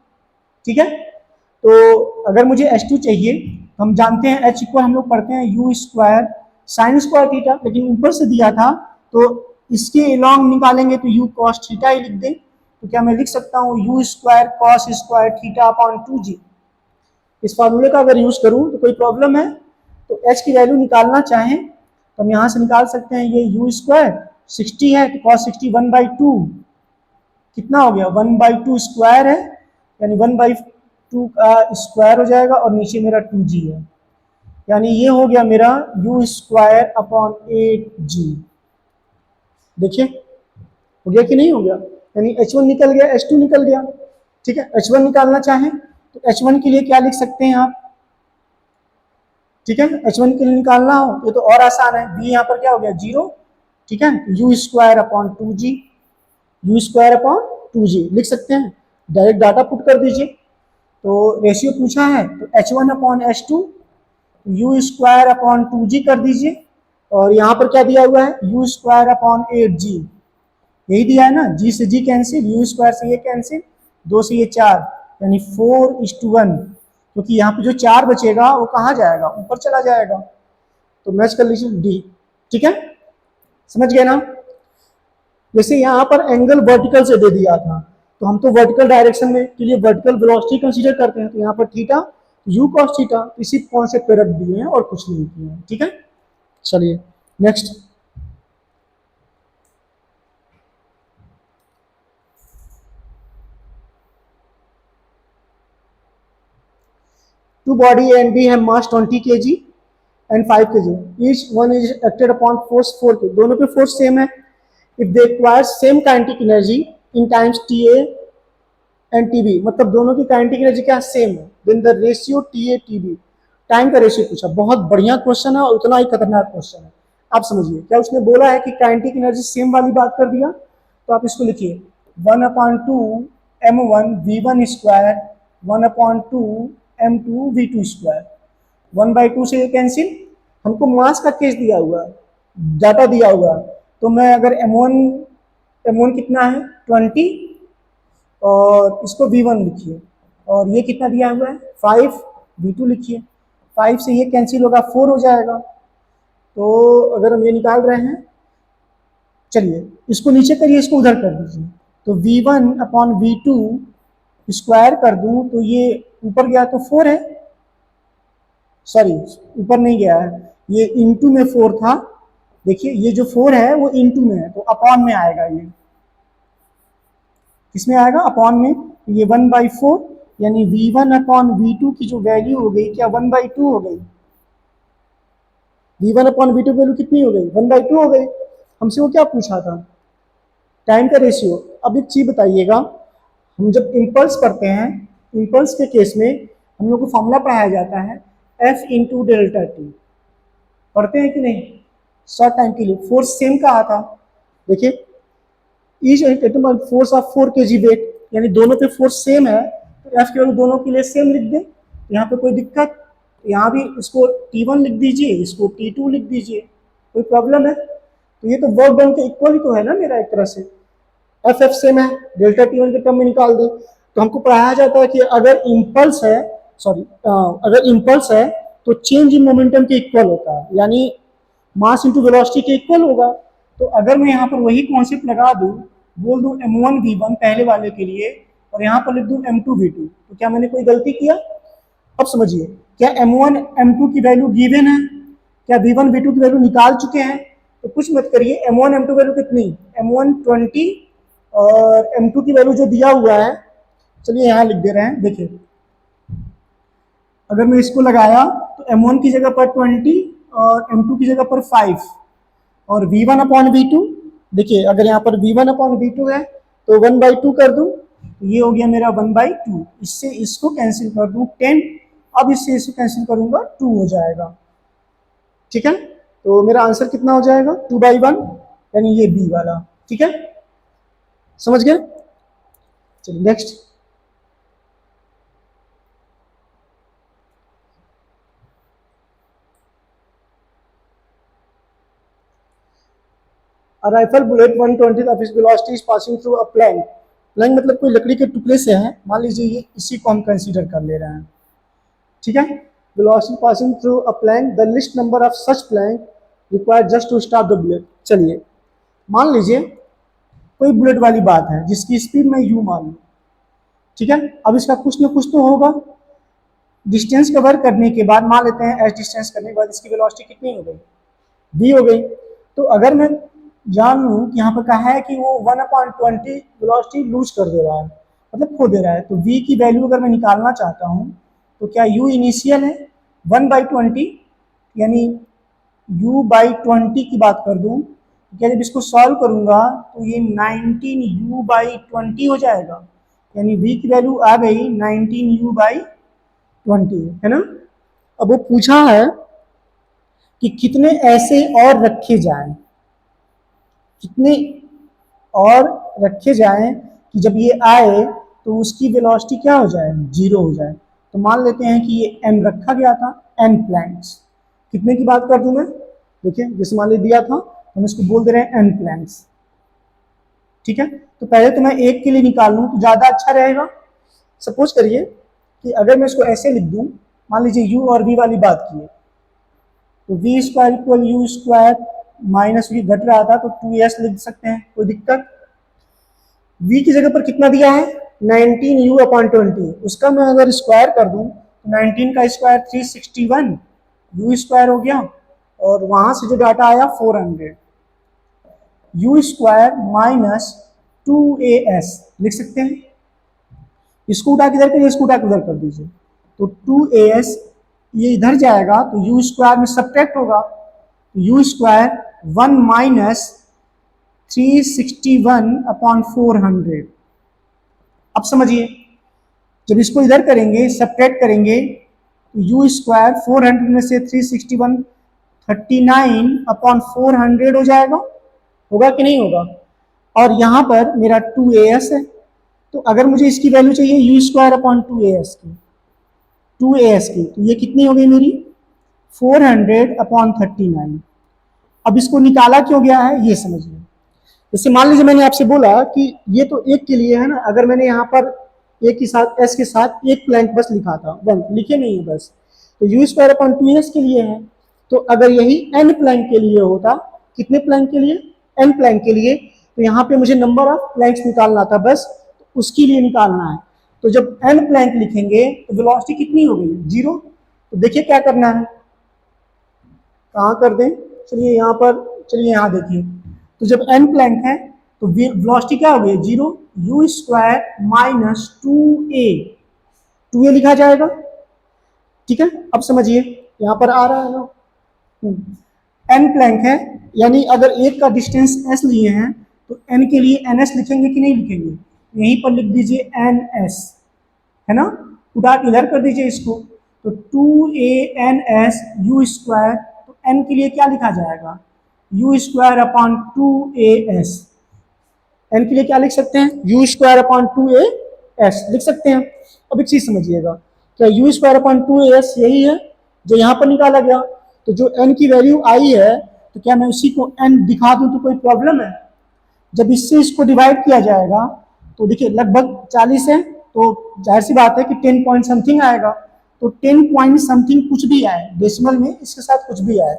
ठीक है, तो अगर मुझे h2 चाहिए तो हम जानते हैं h इक्वल हम लोग पढ़ते हैं u square sine square theta, लेकिन ऊपर से दिया था तो इसके लॉन्ग निकालेंगे तो u cos थीटा ही लिख दें, तो क्या मैं लिख सकता हूँ u square cos square theta upon 2g। इस फार्मूले का अगर यूज करूं तो कोई प्रॉब्लम है? तो h की वैल्यू निकालना चाहें तो हम यहां से निकाल सकते हैं, ये u स्क्वायर 60 है तो cos 60 1/2 कितना हो गया, 1/2 स्क्वायर है, यानी 1/2 का स्क्वायर हो जाएगा और नीचे मेरा 2g है, यानी ये हो गया मेरा u स्क्वायर अपॉन 8g। देखिए हो गया कि नहीं हो गया, यानी h1 निकल गया, h2 निकल गया। ठीक है, h1 निकालना चाहें तो h1 के लिए क्या लिख सकते हैं आप? ठीक है, h1 के लिए निकालना हो ये तो और आसान है, b यहाँ पर क्या हो गया 0। ठीक है, u square upon 2g, u square upon 2g लिख सकते हैं, डायरेक्ट डाटा पुट कर दीजिए। तो रेशियो पूछा है तो h1 upon h2, u square upon 2g कर दीजिए, और यहाँ पर क्या दिया हुआ है u स्क्वायर अपॉन 8g, यही दिया है ना, g से g कैंसिल, u स्क्वायर से ये कैंसिल, 2 से ये 4, यानी 4:1, क्योंकि यहाँ पे जो 4 बचेगा वो कहाँ जाएगा, ऊपर चला जाएगा, तो मैच कर लीजिए डी। ठीक है, समझ गए ना? जैसे यहाँ पर एंगल वर्टिकल से दे दिया था तो हम तो वर्टिकल डायरेक्शन में के लिए वर्टिकल वेलोसिटी कंसीडर करते हैं, तो यहाँ पर थीटा u cos थीटा इसी कॉन्सेप्ट पे रख दिए हैं और कुछ नहीं किए हैं। ठीक है, चलिए next. Two body A and B have mass 20 kg and 5 kg. Each one is acted upon force 4 kg. दोनों पे force same है. If they require same kinetic energy in times TA and TB, मतलब दोनों की kinetic energy क्या same है, then the ratio TA TB, time का ratio पूछा। बहुत बढ़िया क्वेश्चन है और उतना ही खतरनाक क्वेश्चन है। आप समझिए क्या उसने बोला है कि काइनेटिक एनर्जी सेम वाली बात कर दिया, तो आप इसको लिखिए 1/2 m1 v1 square 1/2 m2 v2 square, 1/2 से ये कैंसिल, हमको मास का केस दिया हुआ है, डाटा दिया हुआ है, तो मैं अगर m1 कितना है 20 और इसको v1 लिखिए, और ये कितना दिया हुआ है 5, v2 लिखिए, 5 से ये कैंसिल होगा 4 हो जाएगा। तो अगर हम ये निकाल रहे हैं, चलिए इसको नीचे करिए, इसको उधर कर दीजिए, तो v1 अपॉन v2 स्क्वायर कर दूं तो ये ऊपर गया तो 4 है, सॉरी ऊपर नहीं गया है, ये इनटू में 4 था, देखिए ये जो 4 है वो इनटू में है तो अपॉन में आएगा, ये किसमें आएगा अपॉन में, ये 1/4, यानी v1 अपॉन v2 की जो वैल्यू हो गई क्या 1/2 हो गई, v1 अपॉन v2 वैल्यू कितनी हो गई 1/2 हो गई। हमसे वो क्या पूछा था, टाइम का रेशियो। अब एक चीज बताइएगा, हम जब इम्पल्स पढ़ते हैं, इम्पल्स के केस में हम लोग को फॉर्मूला पढ़ाया जाता है F इंटू डेल्टा टी, पढ़ते हैं कि नहीं, शॉर्ट टाइम के लिए फोर्स सेम कहा था, देखिए each atom force of 4 kg weight, यानी दोनों पे फोर्स सेम है तो F केवल दोनों के लिए सेम लिख दें, यहाँ पे कोई दिक्कत, यहाँ भी इसको T1 लिख दीजिए, इसको T2 लिख दीजिए, कोई प्रॉब्लम है? तो ये तो वर्क डन के इक्वल ही तो है ना मेरा एक तरह से, F सेम है, डेल्टा T1 के टर्म में निकाल दें। तो हमको पढ़ाया जाता है कि अगर इम्पल्स है, अगर इम्पल्स है तो चेंज इन मोमेंटम के इक्वल होता है, यानी मास इंटू वेलोसिटी के इक्वल होगा। तो अगर मैं यहाँ पर वही कॉन्सेप्ट लगा दूं, बोल दूं m1 v1 पहले वाले के लिए और यहाँ पर लिख दूं m2 v2, तो क्या मैंने कोई गलती किया? अब समझिए, क्या m1 m2 की वैल्यू गिवन है, क्या v1 v2 की वैल्यू निकाल चुके हैं? तो कुछ मत करिए, m1 m2 वैल्यू कितनी, m1 20 और m2 की वैल्यू जो दिया हुआ है, चलिए यहाँ लिख दे रहे हैं, देखिए अगर मैं इसको लगाया तो m1 की जगह पर 20 और m2 की जगह पर 5 और v1 अपॉन v2, देखिए अगर यहाँ पर v1 अपॉन v2 है तो 1/2 कर दूं, ये हो गया मेरा 1/2, इससे इसको कैंसिल कर दूं 10, अब इससे इसको कैंसिल करूंगा 2 हो जाएगा। ठीक है, तो मेरा आंसर कितना हो जाएगा 2/1, यानी ये बी वाला। ठीक है, समझ गए? चलिए next. A rifle bullet 1/20 of its velocity is passing through a plank. Plank मतलब कोई लकड़ी के टुकड़े से है, मान लीजिए ये इसी को हम कंसीडर कर ले रहे हैं। ठीक है, velocity passing through a plank, the least number of such plank required just to stop the bullet. चलिए मान लीजिए कोई बुलेट वाली बात है जिसकी स्पीड मैं u मान लूँ, ठीक है, अब इसका कुछ ना कुछ तो होगा, डिस्टेंस कवर करने के बाद मान लेते हैं एच डिस्टेंस करने के बाद इसकी वेलोसिटी कितनी हो गई, v हो गई। तो अगर मैं जान लूँ कि यहाँ पर कहा है कि वो 1/20 वेलोसिटी लूज कर दे रहा है, मतलब खो दे रहा है, तो v की वैल्यू अगर मैं निकालना चाहता हूँ तो क्या u इनिशियल है 1/20, यानी u/20 की बात कर दूँ तो क्या जब इसको सॉल्व करूँगा तो ये 19u/20 हो जाएगा, यानी v की वैल्यू आ गई 19u/20, है ना। अब वो पूछा है कि कितने ऐसे और रखे जाएं, कितने और रखे जाएं कि जब ये आए तो उसकी वेलोसिटी क्या हो जाए, 0 हो जाए। तो मान लेते हैं कि ये n रखा गया था, n प्लैंक्स। कितने की बात कर दूं मैं, देखिए जैसे मान ली दिया था, हम इसको बोल दे रहे हैं n प्लैंक्स, ठीक है। तो पहले तो मैं एक के लिए निकाल लूं तो ज्यादा अच्छा रहेगा। सपोज करिए कि अगर मैं इसको ऐसे लिख दूं, मान लीजिए u और v वाली बात की है, तो v square equal U square minus V घट रहा था तो 2s लिख सकते हैं, कोई दिक्कत। v की जगह पर कितना दिया है 19u/20, उसका मैं अगर स्क्वायर कर दूं तो 19 का स्क्वायर 361 u स्क्वायर हो गया, और वहां से जो डाटा आया 400 u स्क्वायर माइनस 2as लिख सकते हैं। इसको उठा किधर करिए, इसको उठा किधर कर दीजिए, तो 2as ये इधर जाएगा तो u स्क्वायर में सब्ट्रैक्ट होगा, u स्क्वायर 1 माइनस 361/400। अब समझिए जब इसको इधर करेंगे सब्ट्रैक्ट करेंगे तो u स्क्वायर 400 में से 361 39/400 हो जाएगा, होगा कि नहीं होगा। और यहाँ पर मेरा 2as है, तो अगर मुझे इसकी वैल्यू चाहिए u स्क्वायर अपॉन 2as की, तो ये कितनी हो गई मेरी 400/39। अब इसको निकाला क्यों गया है ये समझिए। जैसे मान लीजिए मैंने आपसे बोला कि ये तो एक के लिए है ना, अगर मैंने यहाँ पर ए के साथ एस के साथ एक प्लैंक बस लिखा था, वन लिखे नहीं है बस, तो यू स्क्वायर अपॉन 2s के लिए है। तो अगर यही एन प्लैंक के लिए होता, कितने प्लैंक के लिए, एन प्लैंक के लिए, तो यहाँ पे मुझे नंबर ऑफ प्लैंक्स निकालना था बस, तो उसके लिए निकालना है। तो जब एन प्लैंक लिखेंगे तो वेलोसिटी कितनी हो गई 0। तो देखिए क्या करना है, कहाँ कर दें, चलिए यहाँ पर, चलिए यहाँ देखिए, तो जब n प्लैंक है तो वेलोसिटी क्या हो गई 0, u स्क्वायर माइनस 2a लिखा जाएगा, ठीक है। अब समझिए यहाँ पर आ रहा है ना, n प्लैंक है, यानी अगर एक का डिस्टेंस s लिए हैं तो n के लिए ns लिखेंगे कि नहीं लिखेंगे, यहीं पर लिख दीजिए ns, है ना, उठा के इधर कर दीजिए इसको, तो 2ans u स्क्वायर, तो n के लिए क्या लिखा जाएगा u square upon 2as, n के लिए क्या लिख सकते हैं u स्क्वायर अपॉन 2as लिख सकते हैं। अब एक चीज समझिएगा, क्या u स्क्वायर अपॉन 2as यही है जो यहाँ पर निकाला गया, तो जो n की वैल्यू आई है तो क्या मैं उसी को n दिखा दूं तो कोई प्रॉब्लम है। जब इससे इसको डिवाइड किया जाएगा तो देखिए लगभग 40 है, तो जाहिर सी बात है कि 10 पॉइंट समथिंग आएगा, तो 10 पॉइंट समथिंग कुछ भी आए डेसिमल में, इसके साथ कुछ भी आए,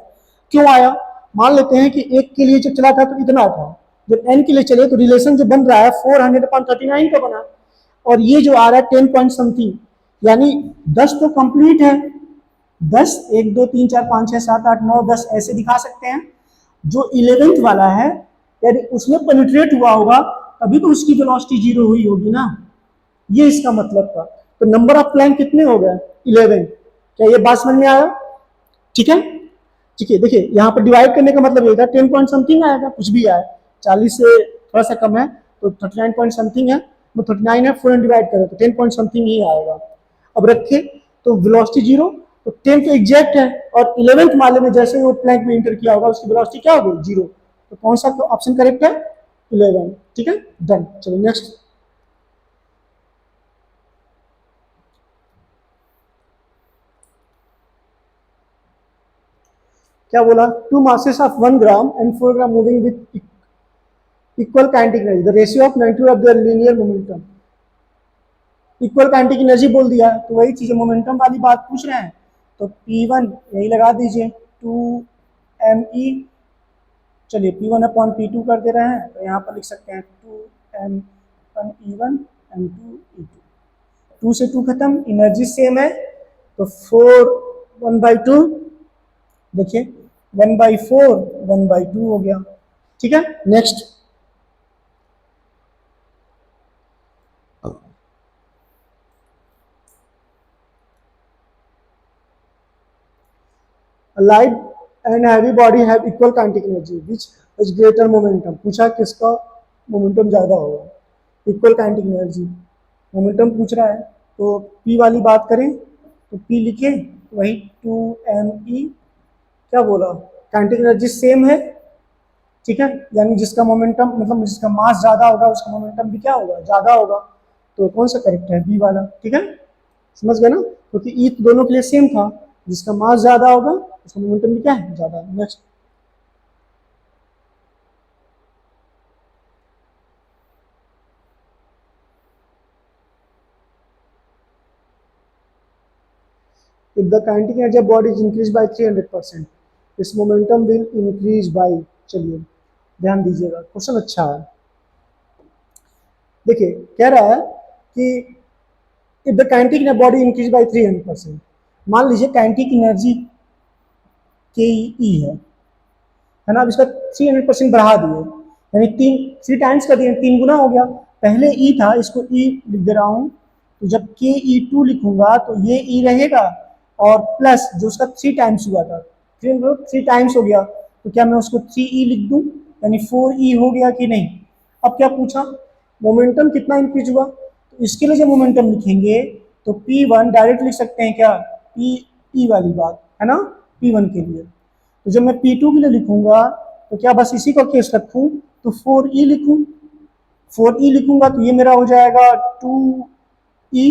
क्यों आया, मान लेते हैं कि एक के लिए जब चला था तो इतना था, जब n के लिए चले तो रिलेशन जो बन रहा है 400/39 का बना, और ये जो आ रहा है 10 पॉइंट समथिंग, यानी 10 तो कंप्लीट है, 10 1 2 3 4 5 6 7 8 9 10 ऐसे दिखा सकते हैं। जो 11th वाला है यदि उसमें पेनिट्रेट हुआ होगा तभी तो उसकी वेलोसिटी 0 हुई होगी ना, ये इसका मतलब था। तो नंबर ऑफ प्लैंक कितने हो गए 11। क्या ये बात समझ में आया, ठीक है। ठीक है, देखिए यहाँ पर डिवाइड करने का मतलब ये था 10 पॉइंट समथिंग आएगा, कुछ भी आए, 40 से थोड़ा सा कम है तो 39 पॉइंट समथिंग है, वो 39 है 4 डिवाइड करें तो 10 पॉइंट समथिंग ही आएगा। अब रखे तो वेलोसिटी 0, तो 10 तो एग्जैक्ट है, और 11th वाले में जैसे वो प्लैंक में इंटर किया होगा उसकी वेलोसिटी क्या हो गई 0, तो कौन सा ऑप्शन करेक्ट है 11, ठीक है, डन। चलो नेक्स्ट, क्या बोला, 2 masses of 1 gram and 4 gram moving with equal kinetic energy, the ratio of magnitude of their linear momentum, equal kinetic energy बोल दिया, तो वही चीज मोमेंटम वाली बात पूछ रहे हैं, तो P1 यही लगा दीजिए 2me, चलिए P1 अपॉन P2 कर दे रहे हैं, तो यहाँ पर लिख सकते हैं 2m E1 M2 E2, 2 से 2 खत्म, एनर्जी सेम है, तो 4 1/2, देखिए 1/4 1/2 हो गया। ठीक है, next light and heavy body have equal kinetic energy which is greater momentum. पूछा किसका मोमेंटम ज्यादा होगा, इक्वल काइनेटिक एनर्जी, मोमेंटम पूछ रहा है। तो पी वाली बात करें तो पी लिखे वही 2 me, क्या बोला, काइनेटिक एनर्जी सेम है। ठीक है, यानी जिसका मोमेंटम मतलब जिसका मास ज्यादा होगा उसका मोमेंटम भी क्या होगा, ज्यादा होगा। तो कौन सा करेक्ट है, बी वाला। ठीक है, समझ गए ना, क्योंकि ई तो दोनों के लिए सेम था, जिसका मास ज्यादा होगा उसका मोमेंटम भी क्या है, ज्यादा। Next if the kinetic energy of body is increased by 300%, its momentum will increase by, चलिए ध्यान दीजिएगा, क्वेश्चन अच्छा है। देखिए कह रहा है कि if the kinetic energy body increase by 300%, मान लीजिए काइनेटिक एनर्जी के ई है ना, अब इसका 300% बढ़ा दिए, यानी 3 टाइम्स कर दिए, 3 गुना हो गया। पहले ई था, इसको ई लिख दे रहा हूँ, तो जब के ई 2 लिखूंगा तो ये ई रहेगा, और प्लस जो उसका 3 टाइम्स हुआ था, 3 टाइम्स हो गया, तो क्या मैं उसको 3 ई लिख दूँ, यानी 4 ई हो गया कि नहीं। अब क्या पूछा, मोमेंटम कितना इंक्रीज हुआ, तो इसके लिए जब मोमेंटम लिखेंगे तो P1 डायरेक्ट लिख सकते हैं क्या, पी ई वाली बात है ना, P1 के लिए। तो जब मैं P2 के लिए लिखूंगा तो क्या बस इसी का केस रखूं, तो 4E लिखूं, 4E लिखूंगा तो ये मेरा हो जाएगा 2E,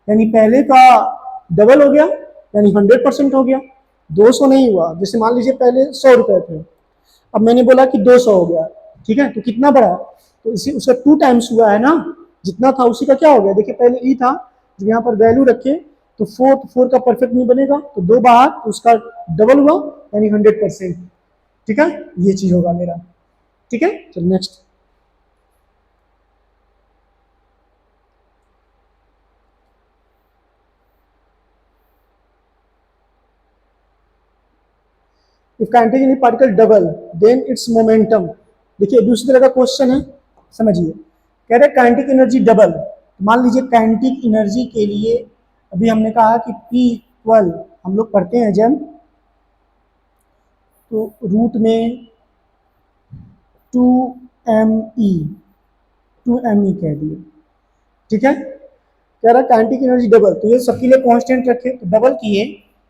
यानी पहले का डबल हो गया, यानी 100% हो गया। 200 नहीं हुआ, जैसे मान लीजिए पहले 100 रुपए थे, अब मैंने बोला कि 200 हो गया। ठीक है, तो कितना बढ़ा, तो इसी उसका 2 टाइम्स हुआ है ना, जितना था उसी का क्या हो गया। देखिए पहले ई था, जब यहाँ पर वैल्यू रखे तो 4 का परफेक्ट नहीं बनेगा, तो 2 बार तो उसका डबल हुआ, यानी 100%। ठीक है, ये चीज होगा मेरा। ठीक है, चलो next. If kinetic energy particle double then its momentum. देखिए दूसरी तरह का क्वेश्चन है, समझिए। कह रहे काइनेटिक एनर्जी डबल, मान लीजिए काइनेटिक एनर्जी के लिए अभी हमने कहा कि P इक्वल, हम लोग पढ़ते हैं जब, तो रूट में 2me, 2me कह दिए। ठीक है, कह रहा काइनेटिक एनर्जी डबल, तो ये सबके लिए कांस्टेंट रखे, तो डबल किए,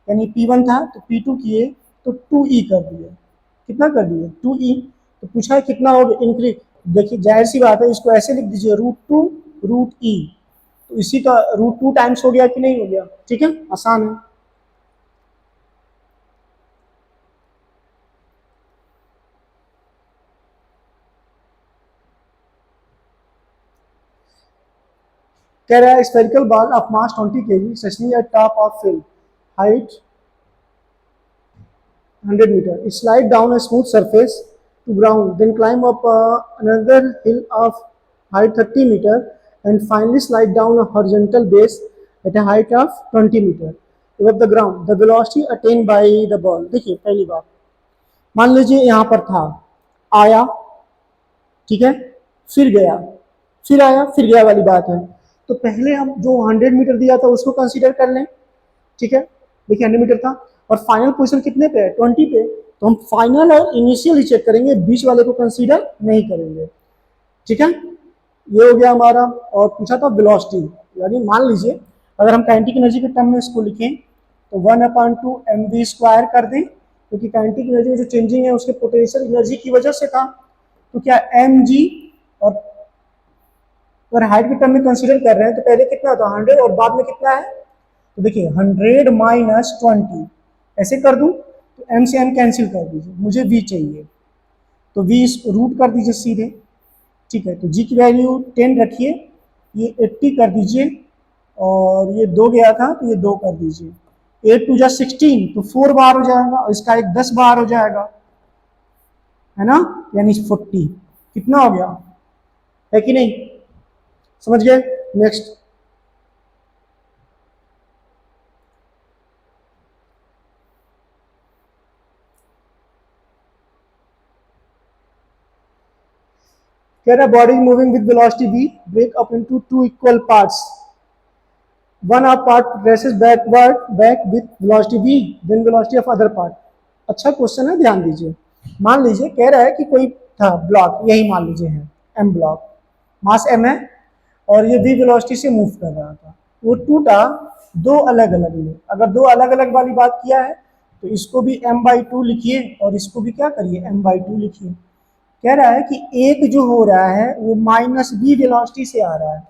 यानी P1 था तो P2 किए, तो 2E कर दिए। कितना कर दिए, 2E। तो पूछा है कितना हो गया इंक्रीज, देखिए जाहिर सी बात है, इसको ऐसे लिख दीजिए √2 √E, तो इसी का √2 टाइम्स हो गया कि नहीं हो गया। ठीक है, आसान है। कह रहा है spherical ball of mass 20 kg sustain at top of fill height 100 meter. It slide down a smooth surface to ground, then climb up another hill of height 30 meter and finally slide down a horizontal base at a height of 20 meter above the ground. The velocity attained by the ball. देखिए पहली बात, मान लीजिए यहाँ पर था, आया, ठीक है, फिर गया, फिर आया, फिर गया वाली बात है। तो पहले हम जो 100 मीटर दिया था उसको कंसीडर कर लें। ठीक है, देखिए 100 मीटर था, और फाइनल पोजीशन कितने पे है, 20 पे, तो हम फाइनल और इनिशियल ही चेक करेंगे, बीच वाले को कंसीडर नहीं करेंगे। ठीक है, ये हो गया हमारा। और पूछा था वेलोसिटी, यानी मान लीजिए अगर हम काइनेटिक एनर्जी के टर्म में इसको लिखें तो 1/2 mv² कर दें, क्योंकि काइनेटिक एनर्जी में जो चेंजिंग है उसके पोटेंशियल एनर्जी की वजह से था, तो क्या mg, और अगर हाइट के टर्म में कंसीडर कर रहे हैं तो पहले कितना था 100 और बाद में कितना है, तो देखिए 100 माइनस 20, ऐसे कर दूं तो m से m कैंसिल कर दीजिए, मुझे v चाहिए, तो v रूट कर दीजिए सीधे। ठीक है, तो g की वैल्यू 10 रखिए, ये 80 कर दीजिए, और ये 2 गया था तो ये 2 कर दीजिए, 8 2 जा 16, तो 4 बार हो जाएगा, और इसका एक 10 बार हो जाएगा, है ना, यानी 40। कितना हो गया, है कि नहीं, समझ गए। नेक्स्ट, कह रहा है body moving with velocity v break up into two equal parts, one of part races backward back with velocity v then velocity of other part. अच्छा क्वेश्चन है, ध्यान दीजिए। मान लीजिए कह रहा है कि कोई था ब्लॉक, यही मान लीजिए है m ब्लॉक, मास m है और ये v वेलोसिटी से मूव कर रहा था, वो टूटा दो अलग अलग में। अगर दो अलग अलग वाली बात किया है तो इसको भी m/2 लिखिए और इसको भी क्या करिए m/2 लिखिए। कह रहा है कि एक जो हो रहा है वो माइनस v वेलोसिटी से आ रहा है,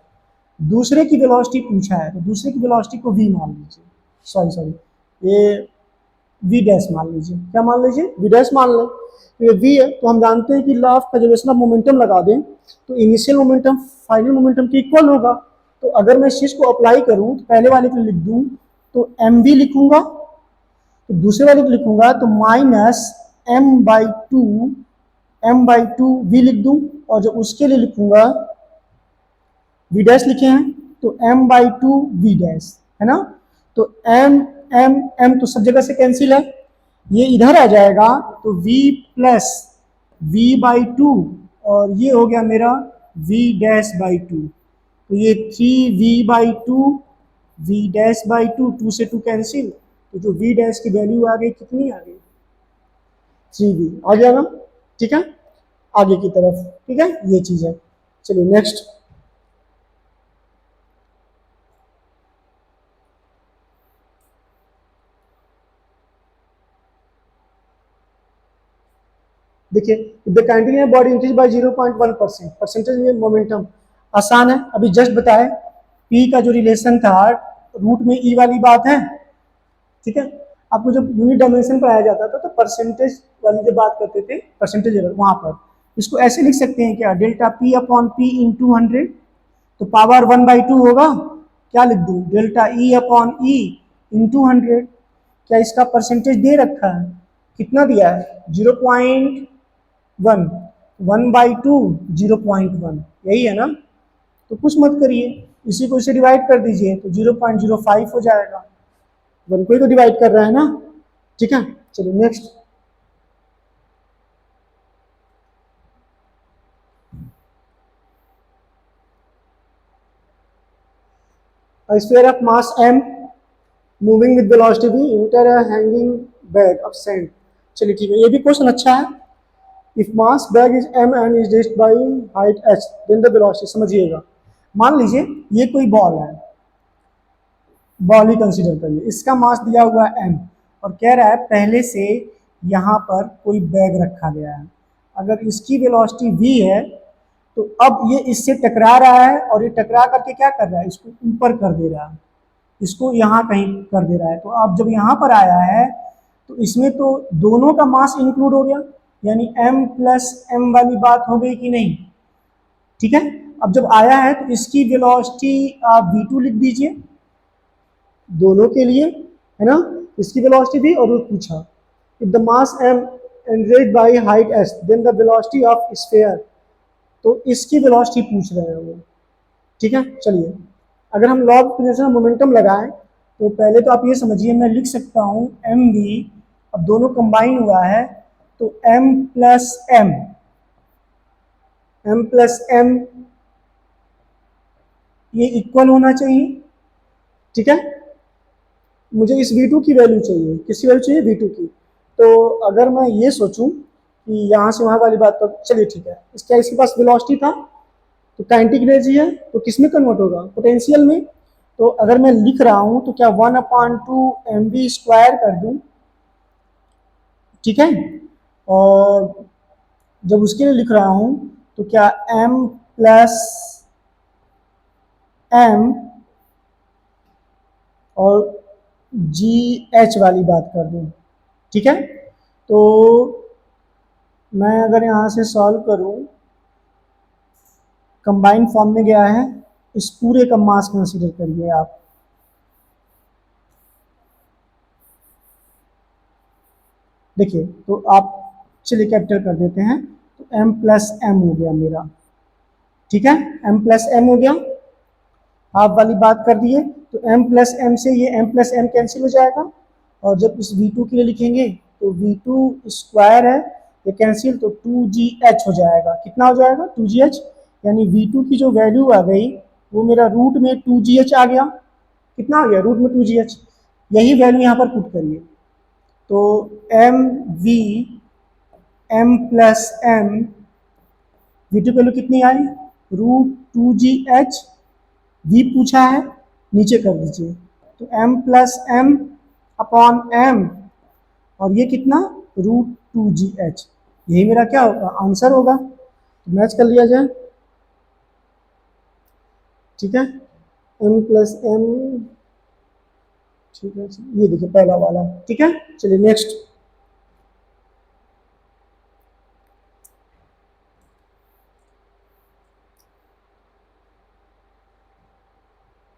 दूसरे की वेलोसिटी पूछा है तो दूसरे की वेलोसिटी को v मान लीजिए, सॉरी ये v डैश मान लीजिए। क्या मान लीजिए? v डैश मान लें। तो ये v है तो हम जानते हैं कि law of conservation of momentum लगा दें तो इनिशियल मोमेंटम फाइनल मोमेंटम के इक्वल होगा। तो अगर मैं इस चीज को अप्लाई करूं तो पहले वाले को लिख दूं तो mv लिखूंगा, तो दूसरे वाले को लिखूंगा तो माइनस m/2 v लिख दूं, और जब उसके लिए लिखूंगा v डैश लिखे हैं तो m/2 v डैश है ना। तो m तो सब जगह से कैंसिल है, ये इधर आ जाएगा तो v प्लस v/2 और ये हो गया मेरा v डैश बाई 2, तो ये 3v/2 v डैश बाई 2, 2 से 2 कैंसिल, तो जो v डैश की वैल्यू आ गई कितनी आ गई? 3v आ गया ना। ठीक है, आगे की तरफ, ठीक है, ये चीज है। चलिए नेक्स्ट, देखिए the continuous body increase by 0.1%, percentage में मोमेंटम आसान है, अभी जस्ट बताए p का जो रिलेशन था रूट में e वाली बात है। ठीक है, आपको जब यूनिट डायमेंशन पर आया जाता था तो परसेंटेज वाली जब बात करते थे परसेंटेज वहां पर इसको ऐसे लिख सकते हैं क्या, delta p upon p into 100, तो पावर 1/2 होगा। क्या लिख दूं? Delta e upon e into 100। क्या इसका परसेंटेज दे रखा है? कितना दिया है? 0.1, 1/2 0.1, यही है ना। तो कुछ मत करिए, इसी को इसे डिवाइड कर दीजिए तो 0.05 हो जाएगा, 1 को ही तो डिवाइड कर रहा है ना। ठीक है, चलिए next, a sphere of mass m moving with velocity v enter a hanging bag of sand। चलिए ठीक है, ये भी क्वेश्चन अच्छा है। If mass bag is m and is reached by height h then the velocity, समझिएगा। मान लीजिए ये कोई बॉल है, बॉल ही कंसीडर करिए, इसका मास दिया हुआ है m और कह रहा है पहले से यहाँ पर कोई बैग रखा गया है, अगर इसकी वेलोसिटी v है तो अब ये इससे टकरा रहा है और ये टकरा करके क्या कर रहा है, इसको ऊपर कर दे रहा है, इसको यहाँ कहीं कर दे रहा है। तो अब जब यहाँ पर आया है तो इसमें तो दोनों का मास इंक्लूड हो गया, यानी m प्लस m वाली बात हो गई कि नहीं। ठीक है, अब जब आया है तो इसकी वेलोसिटी आप v2 लिख दीजिए दोनों के लिए, है ना। इसकी वेलोसिटी दी और वो पूछा if the mass m and raised by height s then the velocity of sphere, तो इसकी वेलोसिटी पूछ रहे हैं वो। ठीक है, चलिए अगर हम लॉ ऑफ इनर्शिया मोमेंटम लगाएं तो पहले तो आप ये समझिए मैं लिख सकता हूँ mv, अब दोनों कंबाइन हुआ है तो m प्लस m ये इक्वल होना चाहिए। ठीक है, मुझे इस v2 की वैल्यू चाहिए, किसकी वैल्यू चाहिए? v2 की। तो अगर मैं ये सोचूं कि यहाँ से वहाँ वाली बात कर, चलिए ठीक है, इसका इसके पास वेलोसिटी था तो काइनेटिक एनर्जी है तो किसमें कन्वर्ट होगा? पोटेंशियल में। तो अगर मैं लिख रहा हूं तो क्या 1/2 mv स्क्वायर कर दूं, ठीक है, और जब उसके लिए लिख रहा हूं तो क्या m प्लस m और gh वाली बात कर दूं। ठीक है, तो मैं अगर यहाँ से सॉल्व करूं, कंबाइंड फॉर्म में गया है, इस पूरे का मास कंसीडर करिए आप। देखिए तो आप चलिए कैपिटल कर देते हैं तो m प्लस m हो गया मेरा। ठीक है, m प्लस m हो गया, आप वाली बात कर दिए तो m प्लस m से ये m प्लस m कैंसिल हो जाएगा और जब इस v2 के लिए लिखेंगे तो v2 स्क्वायर है ये कैंसिल, तो 2GH हो जाएगा। कितना हो जाएगा? 2GH, यानी V2 की जो वैल्यू आ गई वो मेरा रूट में 2GH आ गया। कितना आ गया? रूट में 2GH। यही वैल्यू यहाँ पर पुट करिए, तो M plus M, V2 value कितनी आई? Root 2GH। V पूछा है, नीचे कर दीजिए, तो M plus M upon M, और ये कितना? Root 2GH। यही मेरा क्या होगा? आंसर होगा। तो मैच कर लिया जाए, ठीक है। M प्लस M, ठीक है, ये देखिए पहला वाला, ठीक है। चलिए नेक्स्ट।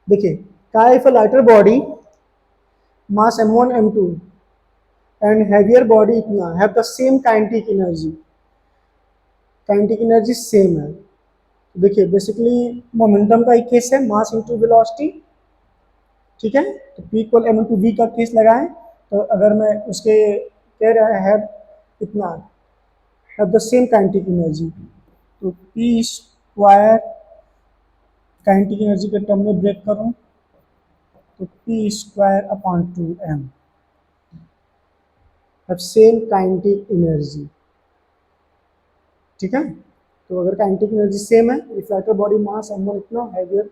देखिए, का if a lighter body mass M1 M2 and heavier body इतना have the same kinetic energy, kinetic energy same है। देखिए बेसिकली मोमेंटम का एक केस है, मास इनटू वेलोसिटी, ठीक है। तो P equal M into V का केस लगाएं, तो अगर मैं उसके कह रहा है इतना have the same kinetic energy, तो P स्क्वायर काइनेटिक एनर्जी के टर्म में ब्रेक करूं तो P square upon 2M have same kinetic energy, ठीक है। तो अगर काइनेटिक एनर्जी सेम है, if lighter body mass M1 इतना हैवियर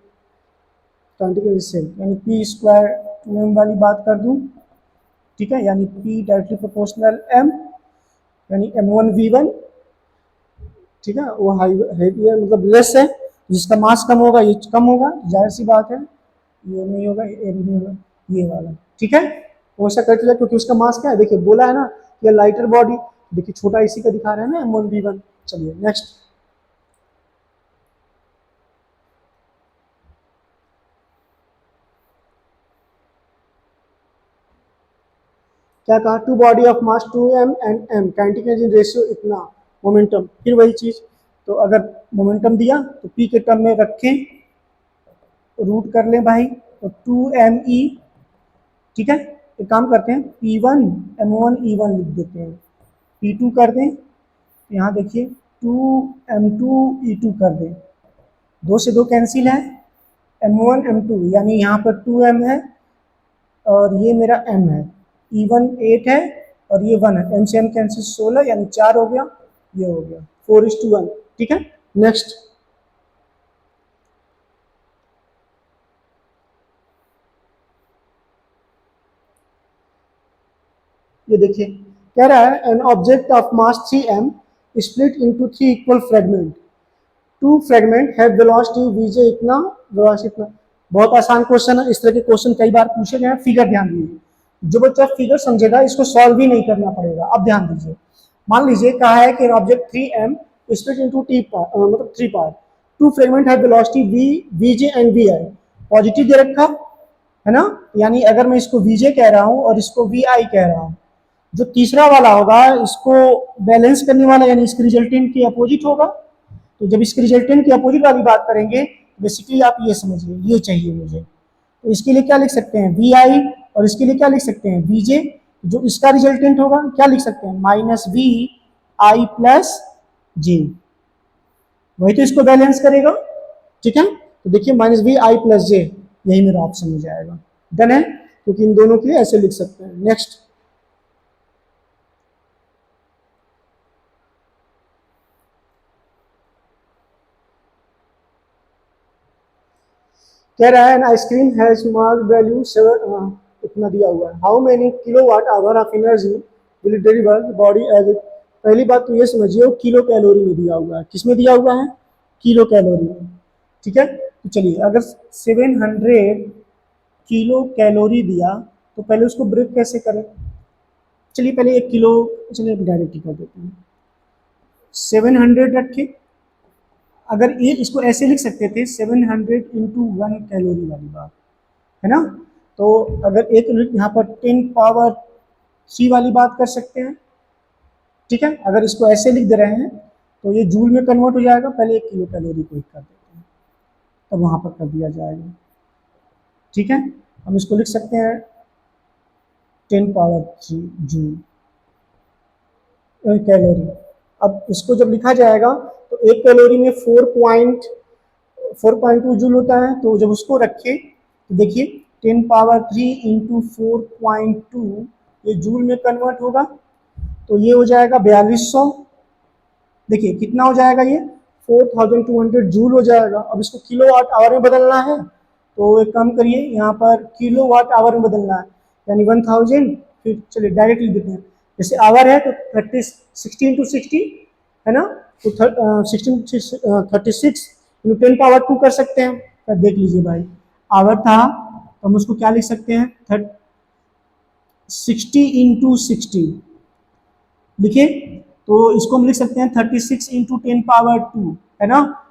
काइनेटिक एनर्जी सेम, यानी P स्क्वायर 2M वाली बात कर दूं, ठीक है, यानी P डायरेक्टली प्रोपोर्शनल M, यानी M1 V1, ठीक है, वो हैवियर मतलब लेस है, जिसका मास कम होगा ये कम होगा, जाहिर सी बात है, ये नहीं होगा, ये भी नहीं होगा, ये वाला, ठीक है। वो ऐसा कर लिया क्योंकि उसका मास क्या है, देखिए बोला है ना ये लाइटर बॉडी, देखिए छोटा इसी का दिखा रहे हैं ना M1 V1। चलिए नेक्स्ट। क्या कहा? Two body of mass 2M and M, kinetic energy ratio इतना, मोमेंटम, फिर वही चीज। तो अगर मोमेंटम दिया तो P के टर्म में रखें, रूट कर लें भाई, तो 2ME, ठीक है। एक काम करते हैं, P1 M1 E1 लिख देते हैं, P2 कर दें, यहाँ देखिए 2M2 E2 कर दें, दो से दो कैंसिल है, M1 M2 यानी यहाँ पर 2M है और ये मेरा M है, E1 8 है और ये 1 है, M से M कैंसिल 16 यानी 4 हो गया, ये हो गया 4:1, ठीक है। नेक्स्ट। ये देखिए कह रहा है an object of mass 3M split into 3 equal fragment, two fragment have velocity Vj इतना, वेलोसिटी इतना। बहुत आसान क्वेश्चन है, इस तरह के क्वेश्चन कई बार पूछे गए हैं। फिगर ध्यान दीजिए, जो बच्चा फिगर समझेगा इसको सॉल्व भी नहीं करना पड़ेगा। अब ध्यान दीजिए, मान लीजिए कहा है कि ऑब्जेक्ट 3M स्प्लिट इनटू मतलब 3 part, two fragment have velocity Vj and Vi, positive दे रखा है ना, यानी अगर मैं इसको Vj कह रहा हूं और इसको Vi कह रहा हूं, जो तीसरा वाला होगा इसको बैलेंस करने वाला यानी इसके रिजल्टेंट के अपोजिट होगा। तो जब इसके रिजल्टेंट की अपोजिट वाली बात करेंगे, बेसिकली आप ये समझिए, ये चाहिए मुझे, तो इसके लिए क्या लिख सकते हैं? Vi, और इसके लिए क्या लिख सकते हैं? Vj। जो इसका रिजल्टेंट होगा क्या लिख सकते हैं? -Vi प्लस j, वही तो इसको बैलेंस करेगा, ठीक है। तो देखिए -Vi प्लस j, यही मेरा ऑप्शन हो जाएगा। डन है, क्योंकि इन दोनों के लिए ऐसे लिख सकते हैं। नेक्स्ट। कह रहा है आइसक्रीम हैज मार्क वैल्यू 7, इतना दिया हुआ है, how many kilowatt hour of energy will deliver body as it. पहली बात तो ये समझिए किलो कैलोरी में दिया हुआ है, किस में दिया हुआ है? किलो कैलोरी में, ठीक है। तो चलिए अगर 700 किलो कैलोरी दिया तो पहले उसको ब्रेक कैसे करें? चलिए पहले 1 किलो, चलिए डायरेक्ट ही कर देते हैं, 700 रखे। अगर ये इसको ऐसे लिख सकते थे 700 इंटू 1 कैलोरी वाली बात, है ना। तो अगर एक यहाँ पर 10 पावर 3 वाली बात कर सकते हैं, ठीक है। अगर इसको ऐसे लिख दे रहे हैं तो ये जूल में कन्वर्ट हो जाएगा, पहले 1 किलो कैलोरी को कर देते हैं, तब वहाँ पर कर दिया जाएगा, ठीक है। हम इसको लिख सकते हैं 10 पावर 3 जूल कैलोरी, अब इसको जब लिखा जाएगा तो एक कैलोरी में 4.2 जूल होता है, तो जब उसको रखे तो देखिए 10 पावर 3 इंटू 4.2 ये जूल में कन्वर्ट होगा, तो ये हो जाएगा 4200। देखिए कितना हो जाएगा ये 4200 जूल हो जाएगा। अब इसको किलो वाट आवर में बदलना है, तो एक काम करिए यहाँ पर किलो वाट आवर में बदलना है, यानी 1000। फिर चलिए डायरेक्ट लिख देते हैं, जैसे आवर है तो 60 इंटू 60 है ना, तो 36 इंटू 10 पावर 2 कर सकते हैं। तो देख लीजिए भाई, आवर था तो हम उसको क्या लिख सकते हैं 60 इंटू 60 लिखे, तो इसको हम लिख सकते हैं 36 इंटू 10 पावर 2 है ना,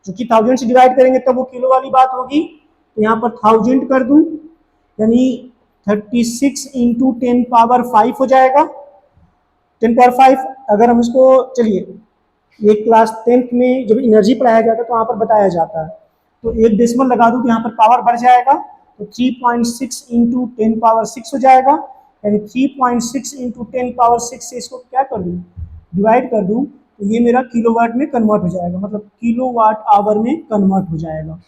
जो कि 1000 से डिवाइड करेंगे तब वो किलो वाली बात होगी। तो यहाँ पर 1000 कर दूं, यानी 36 इंटू 10 पावर 5 हो जाएगा। 10 पावर 5 अगर हम इसको, चलिए ये क्लास 10th में जब एनर्जी पढ़ाया जाता है तो वहाँ पर बताया जाता है, तो एक डेसिमल लगा दूं तो यहाँ पर पावर बढ़ जाएगा, तो 3.6 इंटू 10 पावर 6 हो जाएगा, यानी 3.6 इंटू 10 पावर 6 से इसको क्या कर दूं डिवाइड कर दूं, तो ये मेरा किलोवाट में कन्वर्ट हो जाएगा, मतलब किलोवाट आवर में कन्वर्ट हो जाएगा।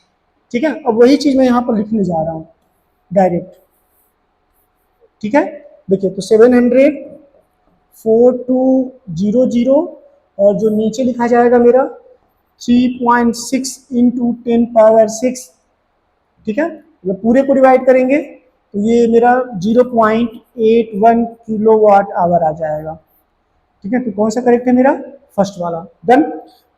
ठीक है, अब वही चीज मैं यहाँ पर लिखने जा रहा हूँ डायरेक्ट। ठीक है, देखिए तो 700 और जो नीचे लिखा जाएगा मेरा 3.6 इंटू 10 पावर 6। ठीक है, मतलब पूरे को डिवाइड करेंगे तो ये मेरा 0.81 किलो वाट आवर आ जाएगा। ठीक है, तो कौन सा करेक्ट है मेरा, फर्स्ट वाला। डन,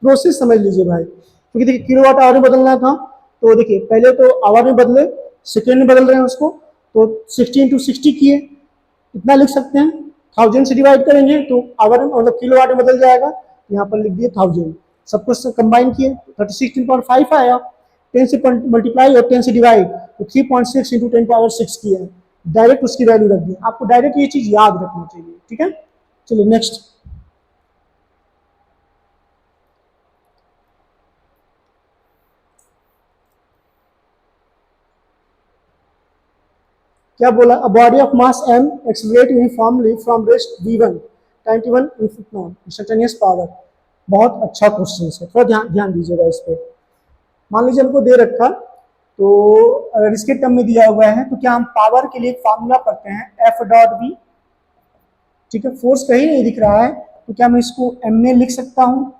प्रोसेस समझ लीजिए भाई, क्योंकि देखिए किलो वाट आवर में बदलना था, तो देखिए पहले तो आवर में बदले, सेकेंड में बदल रहे हैं उसको, तो 60 इंटू 60 किए, इतना लिख सकते हैं। 1000 से डिवाइड करेंगे तो आवर में मतलब किलो वाट में बदल जाएगा, यहाँ पर लिख दिए 1000, सब कुछ कंबाइन किए 36.5 आया, 10 से मल्टीप्लाई और 10 से डिवाइड, तो 3.6 इंटू 10 पावर 6 किया, डायरेक्ट उसकी वैल्यू रख दी। आपको डायरेक्ट ये चीज याद रखना चाहिए। ठीक है, चलिए नेक्स्ट। क्या बोला, a body of mass m accelerate uniformly from rest v1 91 instantaneous power. बहुत अच्छा क्वेश्चन है, थोड़ा ध्यान ध्यान दीजिएगा इस पे। मान लीजिए हमको दे रखा, तो अगर इसके टर्म में दिया हुआ है तो क्या हम पावर के लिए एक फार्मूला पढ़ते हैं एफ डॉट बी। ठीक है, फोर्स कहीं नहीं दिख रहा है, तो क्या मैं इसको एम में लिख सकता हूँ,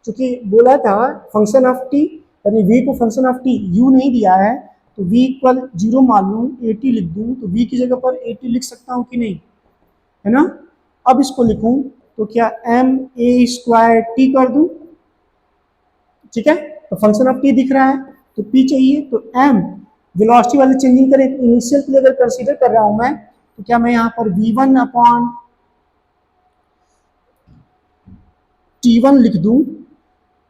क्योंकि बोला था फंक्शन ऑफ टी, यानी वी को फंक्शन ऑफ टी यू नहीं दिया है, तो v इक्वल 0 मान लूँ, ए टी लिख दूँ, तो v की जगह पर ए टी लिख सकता हूँ कि नहीं, है ना। अब इसको लिखूँ तो क्या एम ए स्क्वायर टी कर दूँ। ठीक है, तो फंक्शन ऑफ टी दिख रहा है, तो p चाहिए, तो m वेलोसिटी वाली चेंजिंग करें, इनिशियल के लिए अगर कंसीडर कर रहा हूं मैं, तो क्या मैं यहाँ पर v1 अपॉन t1 लिख दूं।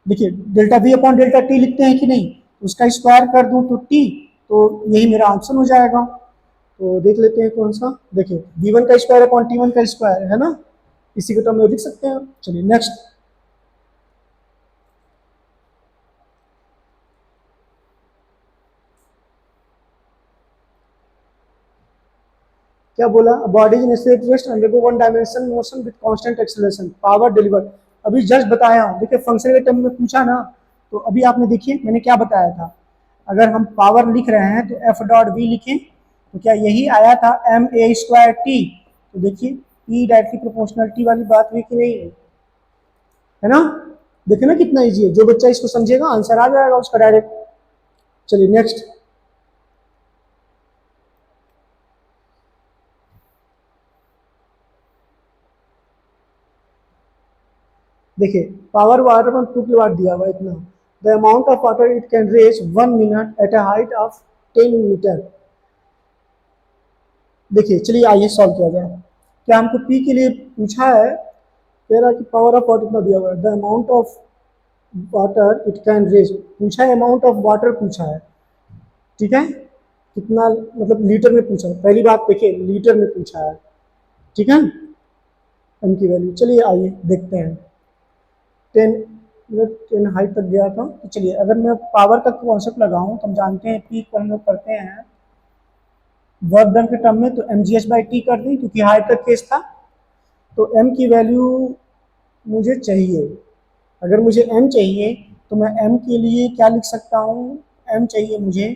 देखिए delta v upon delta t लिखते हैं कि नहीं, उसका स्क्वायर कर दूं तो t, तो यही मेरा आंसर हो जाएगा। तो देख लेते हैं कौन सा, देखिए v1 का स्क्वायर अपॉन t1 का स्क्वायर है ना, इसी के टर्म में लिख सकते हैं। चलिए नेक्स्ट। क्या बोला, body in state rest undergo one dimension motion with constant acceleration, power deliver. अभी जस्ट बताया हूं, देखिए फंक्शन के टर्म में पूछा ना, तो अभी आपने देखिए मैंने क्या बताया था, अगर हम पावर लिख रहे हैं तो एफ डॉट वी लिखें, तो क्या यही आया था एम ए स्क्वायर टी, तो देखिए ई डायरेक्टली प्रोपोर्शनलिटी वाली बात हुई कि नहीं है ना। देखिए ना कितना इजी है, जो बच्चा इसको समझेगा आंसर आ जाएगा उसका डायरेक्ट। चलिए नेक्स्ट। देखिए पावर वाटर पर 2 किलोवाट दिया हुआ इतना, the amount of water it can raise 1 minute at a height of 10 metre. देखिए चलिए आइए सॉल्व किया जाए। क्या हमको पी के लिए पूछा है, कह रहा कि पावर ऑफ वाटर इतना दिया हुआ है, the amount of water it can raise, पूछा है अमाउंट ऑफ वाटर पूछा है। ठीक है, कितना मतलब लीटर में पूछा है, पहली बात देखिए लीटर में पूछा है। ठीक है, एम की वैल्यू, चलिए आइए देखते हैं। 10 हाइट तक गया था, तो चलिए अगर मैं पावर का कॉन्सेप्ट लगाऊं तो हम जानते हैं पी को हम लोग करते हैं वर्क डन के टर्म में, तो M G H by T कर दें क्योंकि हाइट तक केस था। तो एम की वैल्यू मुझे चाहिए, अगर मुझे m चाहिए तो मैं m के लिए क्या लिख सकता हूँ, m चाहिए मुझे,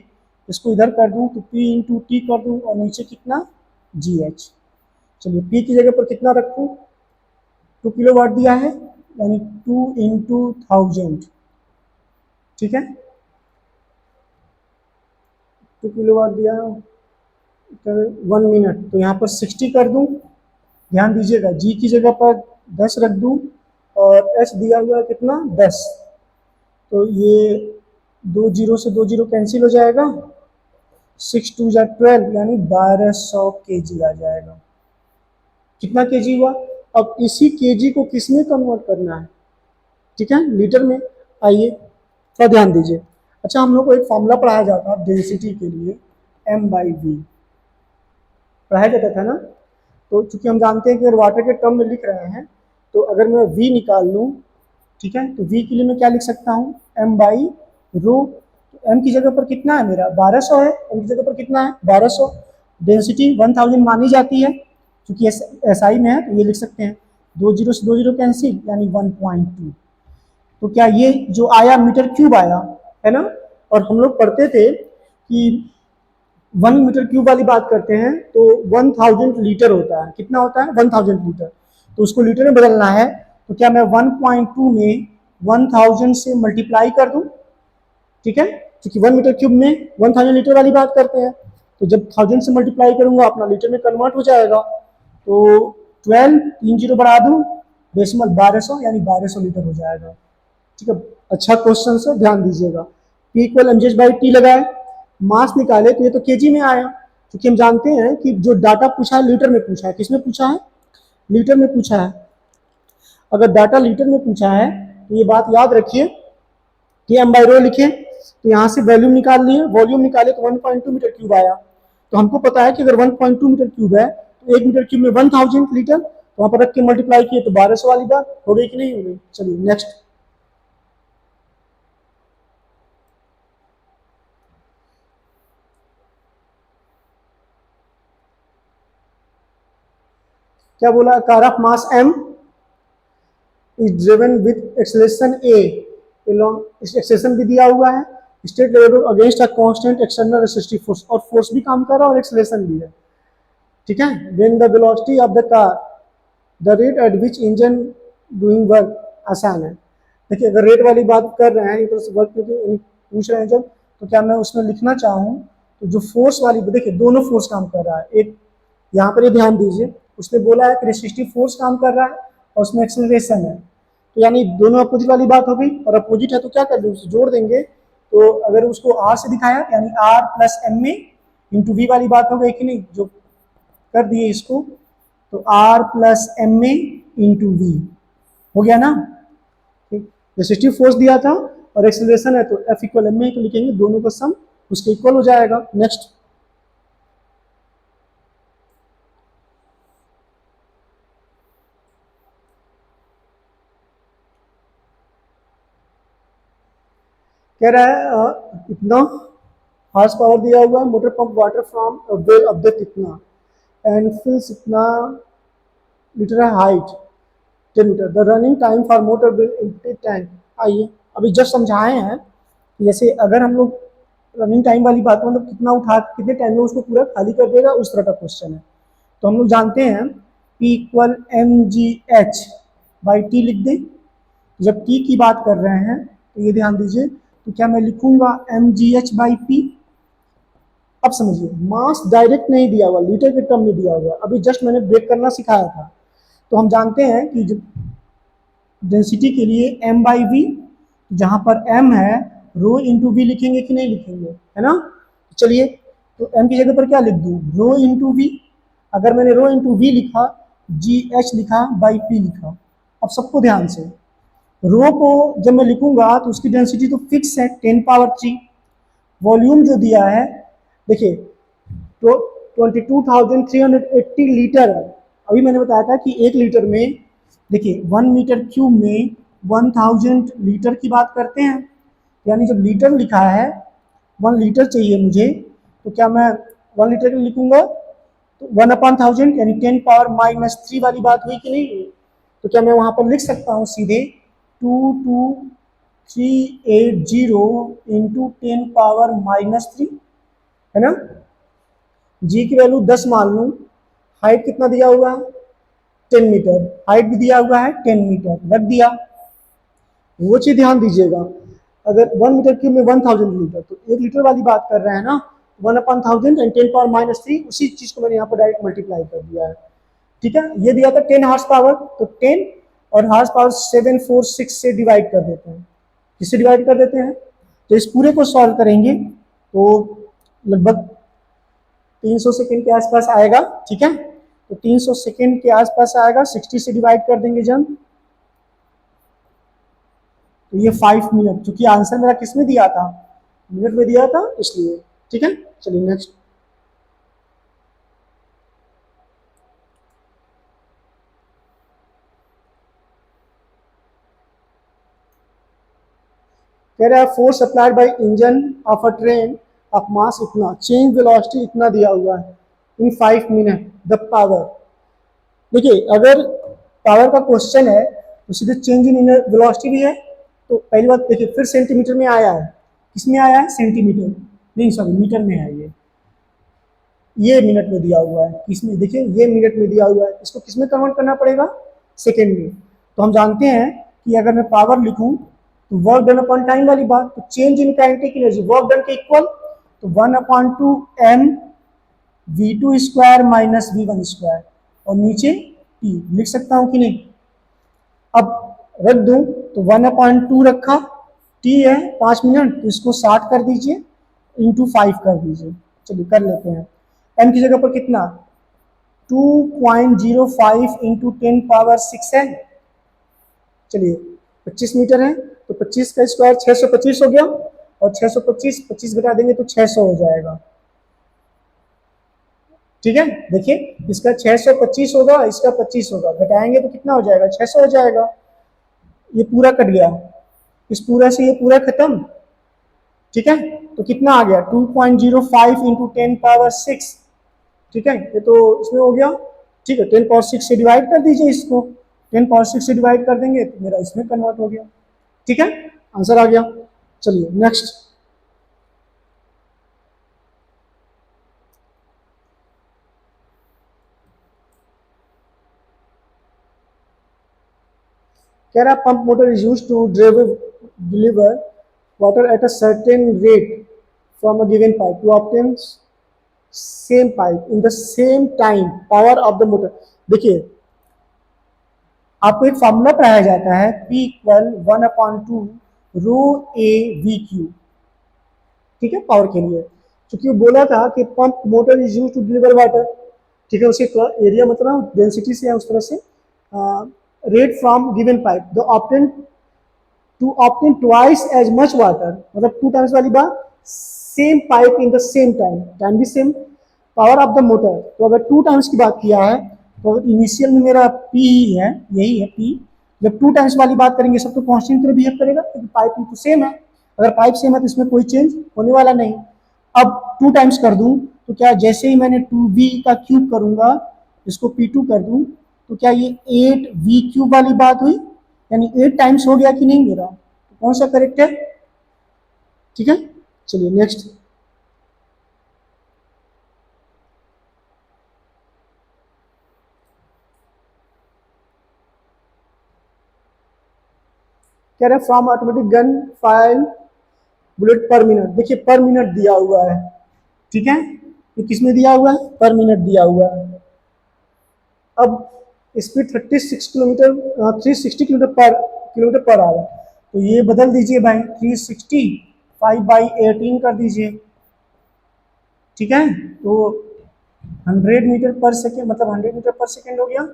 इसको इधर कर दूँ तो p इंटू टी कर दूँ और नीचे कितना gh। चलिए p की जगह पर कितना रखूँ, 2 किलोवाट दिया है यानी 2 इंटू 1000, ठीक है, 2 किलोवाट दिया है, 1 मिनट, तो यहाँ पर 60 कर दूँ। ध्यान दीजिएगा g की जगह पर 10 रख दूँ और h दिया हुआ है कितना 10, तो ये 2 जीरो से 2 जीरो कैंसिल हो जाएगा, 6 टू जा 12 यानी 1200 केजी आ जाएगा। कितना केजी हुआ, अब इसी केजी को किस में कन्वर्ट करना है, ठीक है, लीटर में। आइए थोड़ा ध्यान दीजिए। अच्छा, हम लोग को एक फॉर्मूला पढ़ाया जाता है डेंसिटी के लिए, m/v पढ़ाया जाता था ना। तो चूंकि हम जानते हैं कि अगर वाटर के टर्म में लिख रहे हैं तो अगर मैं v निकाल लूँ, ठीक है, तो v के लिए मैं क्या लिख सकता हूँ, m/रो। तो m की जगह पर कितना है मेरा 1200 है, m की जगह पर कितना है 1200, डेंसिटी 1000 मानी जाती है, क्योंकि एसआई में है तो ये लिख सकते हैं, 2 जीरो से 2 जीरो कैंसिल यानी 1.2। तो क्या ये जो आया मीटर क्यूब आया है ना, और हम लोग पढ़ते थे कि 1 मीटर क्यूब वाली बात करते हैं तो 1000 लीटर होता है, कितना होता है 1000 लीटर, तो उसको लीटर में बदलना है, तो क्या मैं 1.2 में 1000 से मल्टीप्लाई कर दूं, ठीक है, क्योंकि 1 मीटर क्यूब में 1000 लीटर वाली बात करते हैं, तो जब 1000 से मल्टीप्लाई करूंगा अपना लीटर में कन्वर्ट हो जाएगा, तो 12 3 जीरो बढ़ा दूं, डेसिमल 1200 यानी 1200 लीटर हो जाएगा, ठीक है। अच्छा क्वेश्चन है, ध्यान दीजिएगा। P equal mgh by T लगाए, मास निकाले तो ये तो केजी में आया, क्योंकि हम जानते हैं कि जो डाटा पूछा है लीटर में पूछा है, किसमें पूछा है, लीटर में पूछा है। अगर डाटा लीटर में पूछा है तो ये बात याद रखिए कि m/रो लिखे, तो यहाँ से वॉल्यूम निकाल लिए, वॉल्यूम निकाले तो 1.2 मीटर क्यूब आया, तो हमको पता है कि अगर 1.2 मीटर क्यूब है तो 1 मीटर क्यूब में 1000 लीटर, तो वहां पर रख के मल्टीप्लाई किए तो 1200 वाली बात हो गई कि नहीं हो गई। चलिए नेक्स्ट, क्या बोला, car of mass m is driven with acceleration a along, acceleration भी दिया हुआ है, state level against a constant external resistive force, और फोर्स भी काम कर रहा है और एक्सेलरेशन भी है, ठीक है। When the velocity of the car, the rate at which engine doing work, आसान है। देखिए अगर रेट वाली बात कर रहे हैं, तो वर्क पूछ रहे हैं जब, तो क्या मैं उसमें लिखना चाहूँ, तो जो फोर्स वाली, देखिए दोनों फोर्स काम कर रहा है, एक यहाँ पर ये ध्यान दीजिए, उसने बोला है कि रेसिस्टिव फोर्स काम कर रहा है और उसमें एक्सेलरेशन है, तो यानी दोनों अपोजिट वाली बात हो गई, और अपोजिट है तो क्या कर देंगे, जोड़ देंगे, तो अगर उसको आर से दिखाया यानी आर प्लस एम में इंटू वी वाली बात हो गई कि नहीं, जो कर दिए इसको, तो आर प्लस एम में इंटू वी हो गया ना, रेसिस्टिव फोर्स दिया था और एक्सेलरेशन है तो एफ इक्वल एम में तो लिखेंगे, दोनों का सम उसके इक्वल हो जाएगा। नेक्स्ट, कह रहा है इतना हार्स पावर दिया हुआ है, motor pump water from well of the इतना एंड फिल्स इतना लीटर है, height 10 metre, the running time for motor will empty tank. आइए अभी जस्ट समझाए हैं कि जैसे अगर हम लोग रनिंग टाइम वाली बात, मतलब कितना उठा कितने टाइम में उसको पूरा खाली कर देगा, उस तरह का क्वेश्चन है। तो हम लोग जानते हैं P equal mgh by T लिख दें, जब T की बात कर रहे हैं तो ये ध्यान दीजिए, तो क्या मैं लिखूंगा mgh बाई पी। अब समझिए मास डायरेक्ट नहीं दिया हुआ, लीटर के टर्म में दिया हुआ, अभी जस्ट मैंने ब्रेक करना सिखाया था, तो हम जानते हैं कि जो डेंसिटी के लिए m बाई वी, जहां पर m है रो इंटू वी लिखेंगे कि नहीं लिखेंगे, है ना। चलिए तो m की जगह पर क्या लिख दूं, रो इंटू वी, अगर मैंने रो इंटू वी लिखा, जी एच लिखा बाई पी लिखा। अब सबको ध्यान से, रो को जब मैं लिखूंगा तो उसकी डेंसिटी तो फिक्स है 10 पावर 3, वॉल्यूम जो दिया है देखिए तो 22,380 लीटर है। अभी मैंने बताया था कि 1 लीटर में, देखिए 1 मीटर क्यूब में 1000 लीटर की बात करते हैं, यानी जब लीटर लिखा है 1 लीटर चाहिए मुझे, तो क्या मैं 1 लीटर लिखूंगा तो 1/1000 यानी 10 पावर -3 वाली बात हुई कि नहीं, तो क्या मैं वहां पर लिख सकता हूँ सीधे 22380 इंटू 10⁻³ है ना। जी की वैल्यू 10 मान लूँ, हाइट कितना दिया हुआ है 10 मीटर, हाइट भी दिया हुआ है 10 मीटर, रख दिया। वो चीज ध्यान दीजिएगा, अगर 1 मीटर क्यूब में 1000 लीटर, तो 1 लीटर वाली बात कर रहे हैं ना, 1/1000 एंड 10⁻³ उसी चीज को मैंने यहाँ पर डायरेक्ट मल्टीप्लाई कर दिया है। ठीक है, ये दिया था 10 हार्स पावर, तो 10 और हार्स पावर 746 से डिवाइड कर देते हैं। किससे डिवाइड कर देते हैं? तो इस पूरे को सॉल्व करेंगे तो लगभग 300 सेकेंड के आसपास आएगा। ठीक है, तो 300 सेकेंड के आसपास आएगा, 60 से डिवाइड कर देंगे जब, तो ये 5 मिनट, क्योंकि आंसर मेरा किस में दिया था, मिनट में दिया था इसलिए। ठीक है, चलिए नेक्स्ट। कह रहा है force applied by engine of a train of mass इतना, चेंज वेलोसिटी इतना दिया हुआ है इन 5 मिनट, द पावर। देखिए अगर पावर का क्वेश्चन है तो सीधे चेंज इन वेलोसिटी भी है, तो पहली बात देखिए फिर सेंटीमीटर में आया है, किसमें आया है सेंटीमीटर, नहीं सॉरी मीटर में है, ये मिनट में दिया हुआ है, किसमें देखिए ये मिनट में दिया हुआ है, इसको किसमें कन्वर्ट करना पड़ेगा सेकेंड में। तो हम जानते हैं कि अगर मैं पावर लिखूं तो वर्क डन अपॉन टाइम वाली बात, तो change in kinetic energy work done के इक्वल, तो 1/2 m v2² माइनस v1², और नीचे t लिख सकता हूं कि नहीं। अब रख दूं तो 1/2 रखा, t है 5 मिनट, तो इसको 60 कर दीजिए, इंटू 5 कर दीजिए। चलिए कर लेते हैं, m की जगह पर कितना 2.05 इंटू 10⁻6 है। चलिए 25 मीटर है, तो 25 का स्क्वायर 625 हो गया, और 625 25 घटा देंगे तो 600 हो जाएगा। ठीक है, देखिए इसका 625 होगा, इसका 25 होगा, घटाएंगे तो कितना हो जाएगा 600 हो जाएगा। ये पूरा कट गया, इस पूरा से ये पूरा खत्म। ठीक है, तो कितना आ गया 2.05 इंटू 10⁻6। ठीक है, ये तो इसमें हो गया। ठीक है, 10⁻6 से डिवाइड कर दीजिए इसको, 10⁻6 से डिवाइड कर देंगे तो मेरा इसमें कन्वर्ट हो गया। ठीक है, आंसर आ गया। चलिए नेक्स्ट। कह रहा pump motor is used to deliver water at a certain rate from a given pipe to obtain same pipe in the same time, power of the motor. देखिए आपको एक फॉर्मूला पढ़ाया जाता है P = 1/2 ρ/A/V/Q। ठीक है, पावर के लिए, क्योंकि वो बोला था कि pump motor is used to deliver water. ठीक है, उसके एरिया मतलब डेंसिटी से है उस तरह से, rate from given pipe the obtain to obtain twice as much water, मतलब 2 टाइम्स वाली बात, same pipe in the same time, time भी same, power of the motor. तो अगर 2 टाइम्स की बात किया है तो इनिशियल में मेरा P ही है, यही है P। जब 2 टाइम्स वाली बात करेंगे सब तो कांस्टेंट तरह बिहेव करेगा, क्योंकि पाइप तो सेम है। अगर पाइप सेम है तो इसमें कोई चेंज होने वाला नहीं। अब 2 टाइम्स कर दूं तो क्या जैसे ही मैंने 2v का क्यूब करूंगा, इसको p2 कर दूं, तो क्या ये 8v³ वाली बात हुई, यानी 8 टाइम्स हो गया कि नहीं मेरा, तो कौन सा करेक्ट है। ठीक है, चलिए नेक्स्ट। कह रहे from automatic gun fire bullet पर मिनट। देखिए पर मिनट दिया हुआ है, ठीक है, ये किसमें दिया हुआ है, पर मिनट दिया हुआ है। अब speed 36 kilometre 360 kilometre per hour, तो ये बदल दीजिए भाई, 360 5/18 कर दीजिए। ठीक है, तो 100 मीटर पर सेकेंड, मतलब 100 मीटर पर सेकेंड हो गया।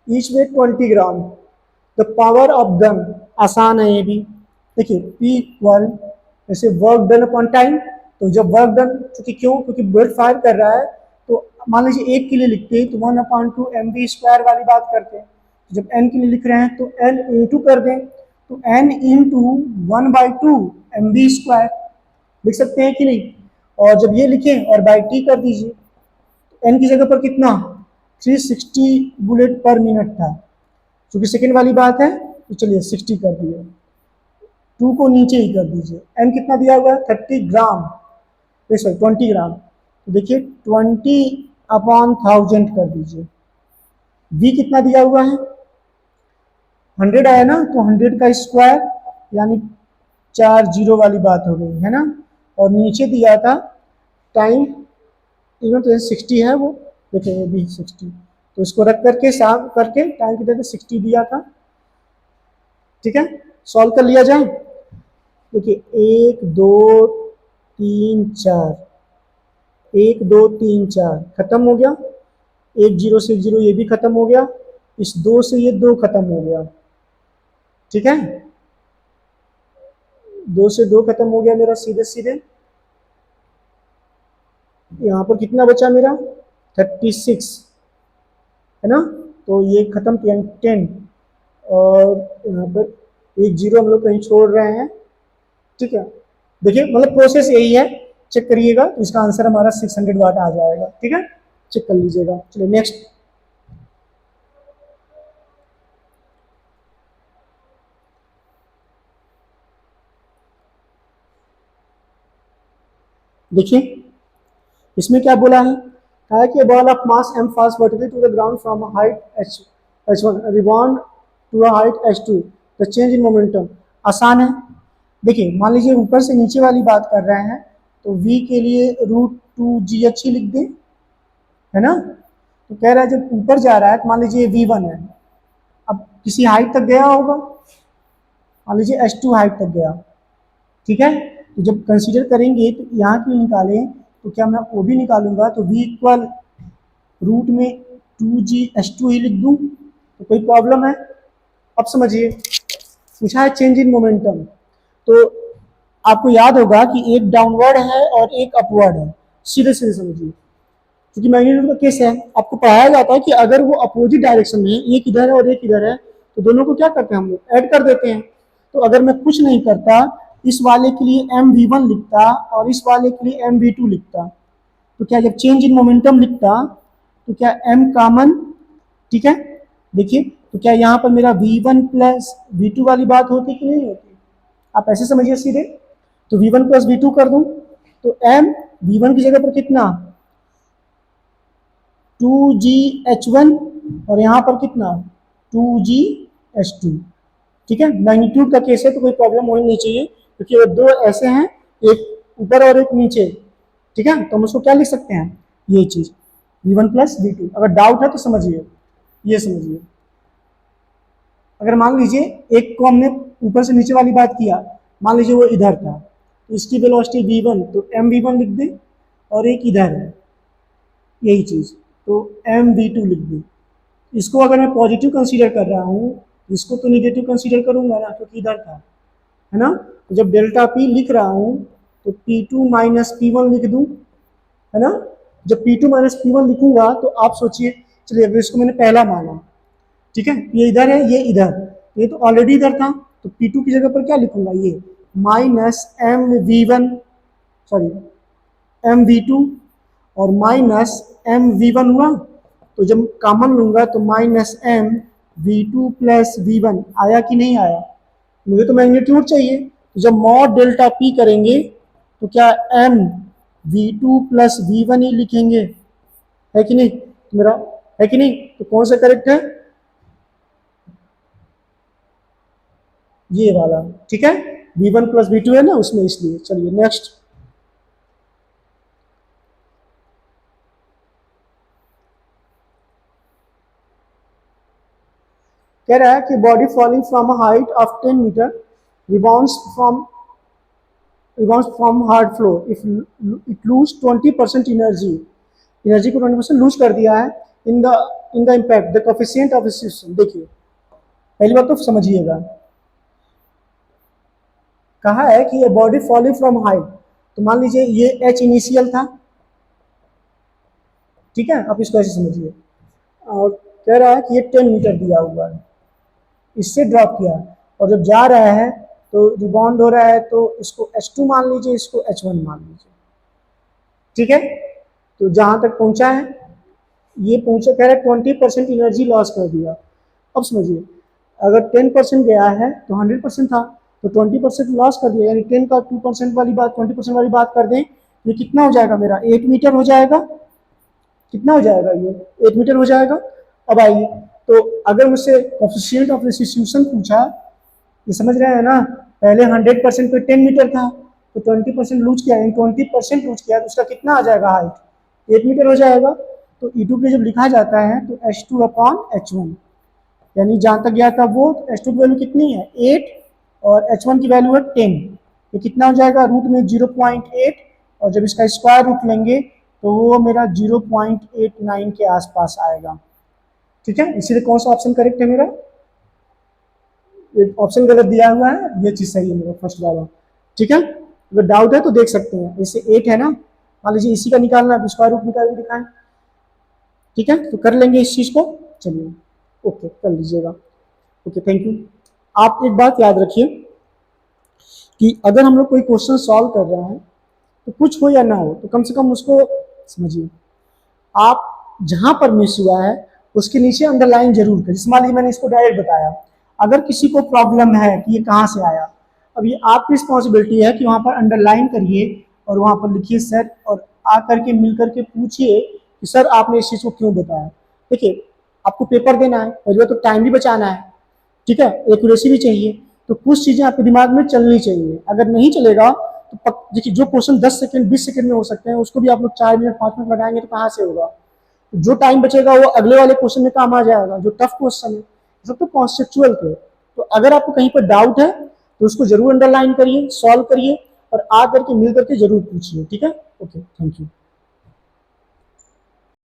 Each weight 20 gram, the power of gun, आसान है ये भी। देखिए P = जैसे वर्क डन अपॉन टाइम, तो जब वर्क डन, क्योंकि क्यों, क्योंकि बुलेट फायर कर रहा है, तो मान लीजिए 1 के लिए लिखते हैं तो 1/2 mv² वाली बात करते हैं। जब n के लिए लिख रहे हैं तो n इंटू कर दें, तो n इंटू 1/2 mv² लिख सकते हैं कि नहीं। और जब ये लिखें और बाई t कर दीजिए, तो n की जगह पर कितना 360 बुलेट पर मिनट था, क्योंकि सेकेंड वाली बात है तो चलिए 60 कर दिए, 2 को नीचे ही कर दीजिए। एम कितना दिया हुआ है 30 ग्राम, सॉरी 20 ग्राम, तो देखिए 20/1000 कर दीजिए। वी कितना दिया हुआ है 100 आया ना, तो 100 का स्क्वायर यानी 4 जीरो वाली बात हो गई है ना। और नीचे दिया था टाइम, इवन तो 60 है वो, देखिए ये भी 60, तो इसको रख करके साफ करके टाइम कितना था 60 दिया था। ठीक है, सॉल्व कर लिया जाए। देखिए 1 2 3 4, 1 2 3 4 खत्म हो गया, 1 जीरो से 1 जीरो ये भी खत्म हो गया, इस 2 से ये 2 खत्म हो गया। ठीक है, 2 से 2 खत्म हो गया मेरा सीधे सीधे। यहाँ पर कितना बचा मेरा 36 है ना, तो ये खत्म किया 10, और यहाँ पर 1 जीरो हम लोग कहीं छोड़ रहे हैं। ठीक है, देखिए मतलब प्रोसेस यही है, चेक करिएगा तो इसका आंसर हमारा 600 वाट आ जाएगा। ठीक है, चेक कर लीजिएगा। चलिए नेक्स्ट, देखिए इसमें क्या बोला है, कहा है कि ball of mass m falls vertically to the ground from a height h1 rebound to a height h2, the change in momentum। आसान है, देखिए मान लीजिए ऊपर से नीचे वाली बात कर रहे हैं, तो v के लिए √2gh ही लिख दें, है ना। तो कह रहा है जब ऊपर जा रहा है तो मान लीजिए v1 है, अब किसी हाइट तक गया होगा, मान लीजिए h2 हाइट तक गया। ठीक है, तो जब कंसीडर करेंगे तो यहाँ की निकालें तो क्या मैं वो भी निकालूंगा, तो v इक्वल रूट में 2g/h2 ही लिख दूं तो कोई प्रॉब्लम है। अब समझिए पूछा है चेंज इन मोमेंटम, तो आपको याद होगा कि एक डाउनवर्ड है और एक अपवर्ड है, सीधे सीधे समझिए, क्योंकि मैग्नीट्यूड का केस है, आपको पढ़ाया जाता है कि अगर वो अपोजिट डायरेक्शन में है, एक इधर है और एक इधर है, तो दोनों को क्या करते हैं हम लोग ऐड कर देते हैं। तो अगर मैं कुछ नहीं करता, इस वाले के लिए mv1 लिखता और इस वाले के लिए mv2 लिखता, तो क्या जब चेंज इन मोमेंटम लिखता तो क्या m कॉमन, ठीक है, देखिए तो क्या यहाँ पर मेरा v1 प्लस v2 वाली बात होती कि नहीं होती, आप ऐसे समझिए सीधे, तो v1 प्लस v2 कर दूं तो m v1 की जगह पर कितना 2gh1 और यहाँ पर कितना 2gh2। ठीक है, मैग्नीट्यूड का केस है तो कोई प्रॉब्लम होनी नहीं चाहिए, क्योंकि वो दो ऐसे हैं, एक ऊपर और एक नीचे। ठीक है, तो हम उसको क्या लिख सकते हैं, ये चीज v1 प्लस v2। अगर डाउट है तो समझिए, ये समझिए, अगर मान लीजिए एक को हमने ऊपर से नीचे वाली बात किया, मान लीजिए वो इधर था, तो इसकी वेलोसिटी v1, तो mv1 लिख दें, और एक इधर है यही चीज, तो mv2 लिख दें। इसको अगर मैं पॉजिटिव कंसीडर कर रहा हूँ, इसको तो निगेटिव कंसीडर करूंगा ना, क्योंकि इधर था, है ना। तो जब डेल्टा पी लिख रहा हूँ तो P2 माइनस P1 लिख दूं, है ना। जब P2 माइनस P1 लिखूंगा तो आप सोचिए, चलिए अगर इसको मैंने पहला माना, ठीक है, ये इधर है ये इधर, ये तो ऑलरेडी इधर था, तो P2 की जगह पर क्या लिखूंगा, ये माइनस mv1, सॉरी mv2 और माइनस mv1 हुआ, तो जब कॉमन लूंगा तो माइनस mv2 प्लस v1 आया कि नहीं आया, मुझे तो मैग्नीट्यूड चाहिए, तो जब मॉड डेल्टा पी करेंगे तो क्या m v2 प्लस v1 ही लिखेंगे, है कि नहीं, तो मेरा है कि नहीं, तो कौन सा करेक्ट है, ये वाला। ठीक है, v1 प्लस v2 है ना उसमें, इसलिए। चलिए नेक्स्ट, कह रहा है कि body falling from a height of 10 metre rebounds from hard floor if it lose 20% energy, energy को 20% लूज कर दिया है in the impact the coefficient of system. देखिए पहली बात तो समझिएगा, कहा है कि ये बॉडी फॉलिंग फ्रॉम हाइट, तो मान लीजिए ये एच इनिशियल था, ठीक है, आप इसको ऐसे समझिए, और कह रहा है कि ये 10 मीटर दिया हुआ है, इससे ड्रॉप किया, और जब जा रहा है तो रिबाउंड हो रहा है, तो इसको H2 मान लीजिए, इसको H1 मान लीजिए। ठीक है, तो जहां तक पहुंचा है, ये पहुंचा, कह रहा है 20% एनर्जी लॉस कर दिया। अब समझिए, अगर 10% गया है तो 100% था, तो 20% लॉस कर दिया, यानी 10 का 2% वाली बात, 20% वाली बात कर दें, ये कितना हो जाएगा मेरा 8 मीटर हो जाएगा। कितना हो जाएगा ये 8 मीटर हो जाएगा। अब आइए, तो अगर मुझसे कोफिशिएंट ऑफ रेस्टिट्यूशन पूछा, ये समझ रहे हैं ना, पहले 100% पे 10 मीटर था, तो 20% लूज किया, यानी 20% लूज किया, तो उसका कितना आ जाएगा हाइट 8 मीटर हो जाएगा। तो E2 के जब लिखा जाता है तो H2/H1, यानी जहाँ तक गया था वो H2 की वैल्यू कितनी है 8 और H1 की वैल्यू है 10, ये कितना हो जाएगा रूट में 0.8, और जब इसका स्क्वायर रूट लेंगे तो वो मेरा 0.89 के आसपास आएगा। ठीक है, इसीलिए कौन सा ऑप्शन करेक्ट है मेरा, ऑप्शन गलत दिया हुआ है, ये चीज सही है मेरा फर्स्ट वाला। ठीक है, अगर डाउट है तो देख सकते हैं, जैसे 8 है ना, मान लीजिए इसी का निकालना है, स्क्वायर रूट निकाल के दिखाएं। ठीक है, तो कर लेंगे इस चीज को, चलिए ओके कर लीजिएगा। Okay thank you. आप एक बात याद रखिए कि अगर हम लोग कोई क्वेश्चन सॉल्व कर रहे हैं तो कुछ हो या ना हो तो कम से कम उसको समझिए। आप जहां पर मिस हुआ है उसके नीचे अंडरलाइन जरूर करें। जैसे मान लीजिए मैंने इसको डायरेक्ट बताया, अगर किसी को प्रॉब्लम है कि ये कहाँ से आया, अब ये आपकी रिस्पॉन्सिबिलिटी है कि वहां पर अंडरलाइन करिए और वहां पर लिखिए सर, और आकर के मिल करके पूछिए कि सर आपने इस चीज को क्यों बताया। देखिए आपको पेपर देना है, पहले तो टाइम भी बचाना है, ठीक है, एक्यूरेसी भी चाहिए, तो कुछ चीजें आपके दिमाग में चलनी चाहिए। अगर नहीं चलेगा तो देखिए जो क्वेश्चन 10 सेकंड 20 सेकंड में हो सकते हैं उसको भी आप लोग 4 मिनट 5 मिनट लगाएंगे तो कहाँ से होगा। जो टाइम बचेगा वो अगले वाले क्वेश्चन में काम आ जाएगा, जो टफ क्वेश्चन है, सब तो कॉन्सेप्चुअल थे। तो अगर आपको कहीं पर डाउट है तो उसको जरूर अंडरलाइन करिए, सॉल्व करिए और आ करके मिल करके जरूर पूछिए। ठीक है, ओके थैंक यू।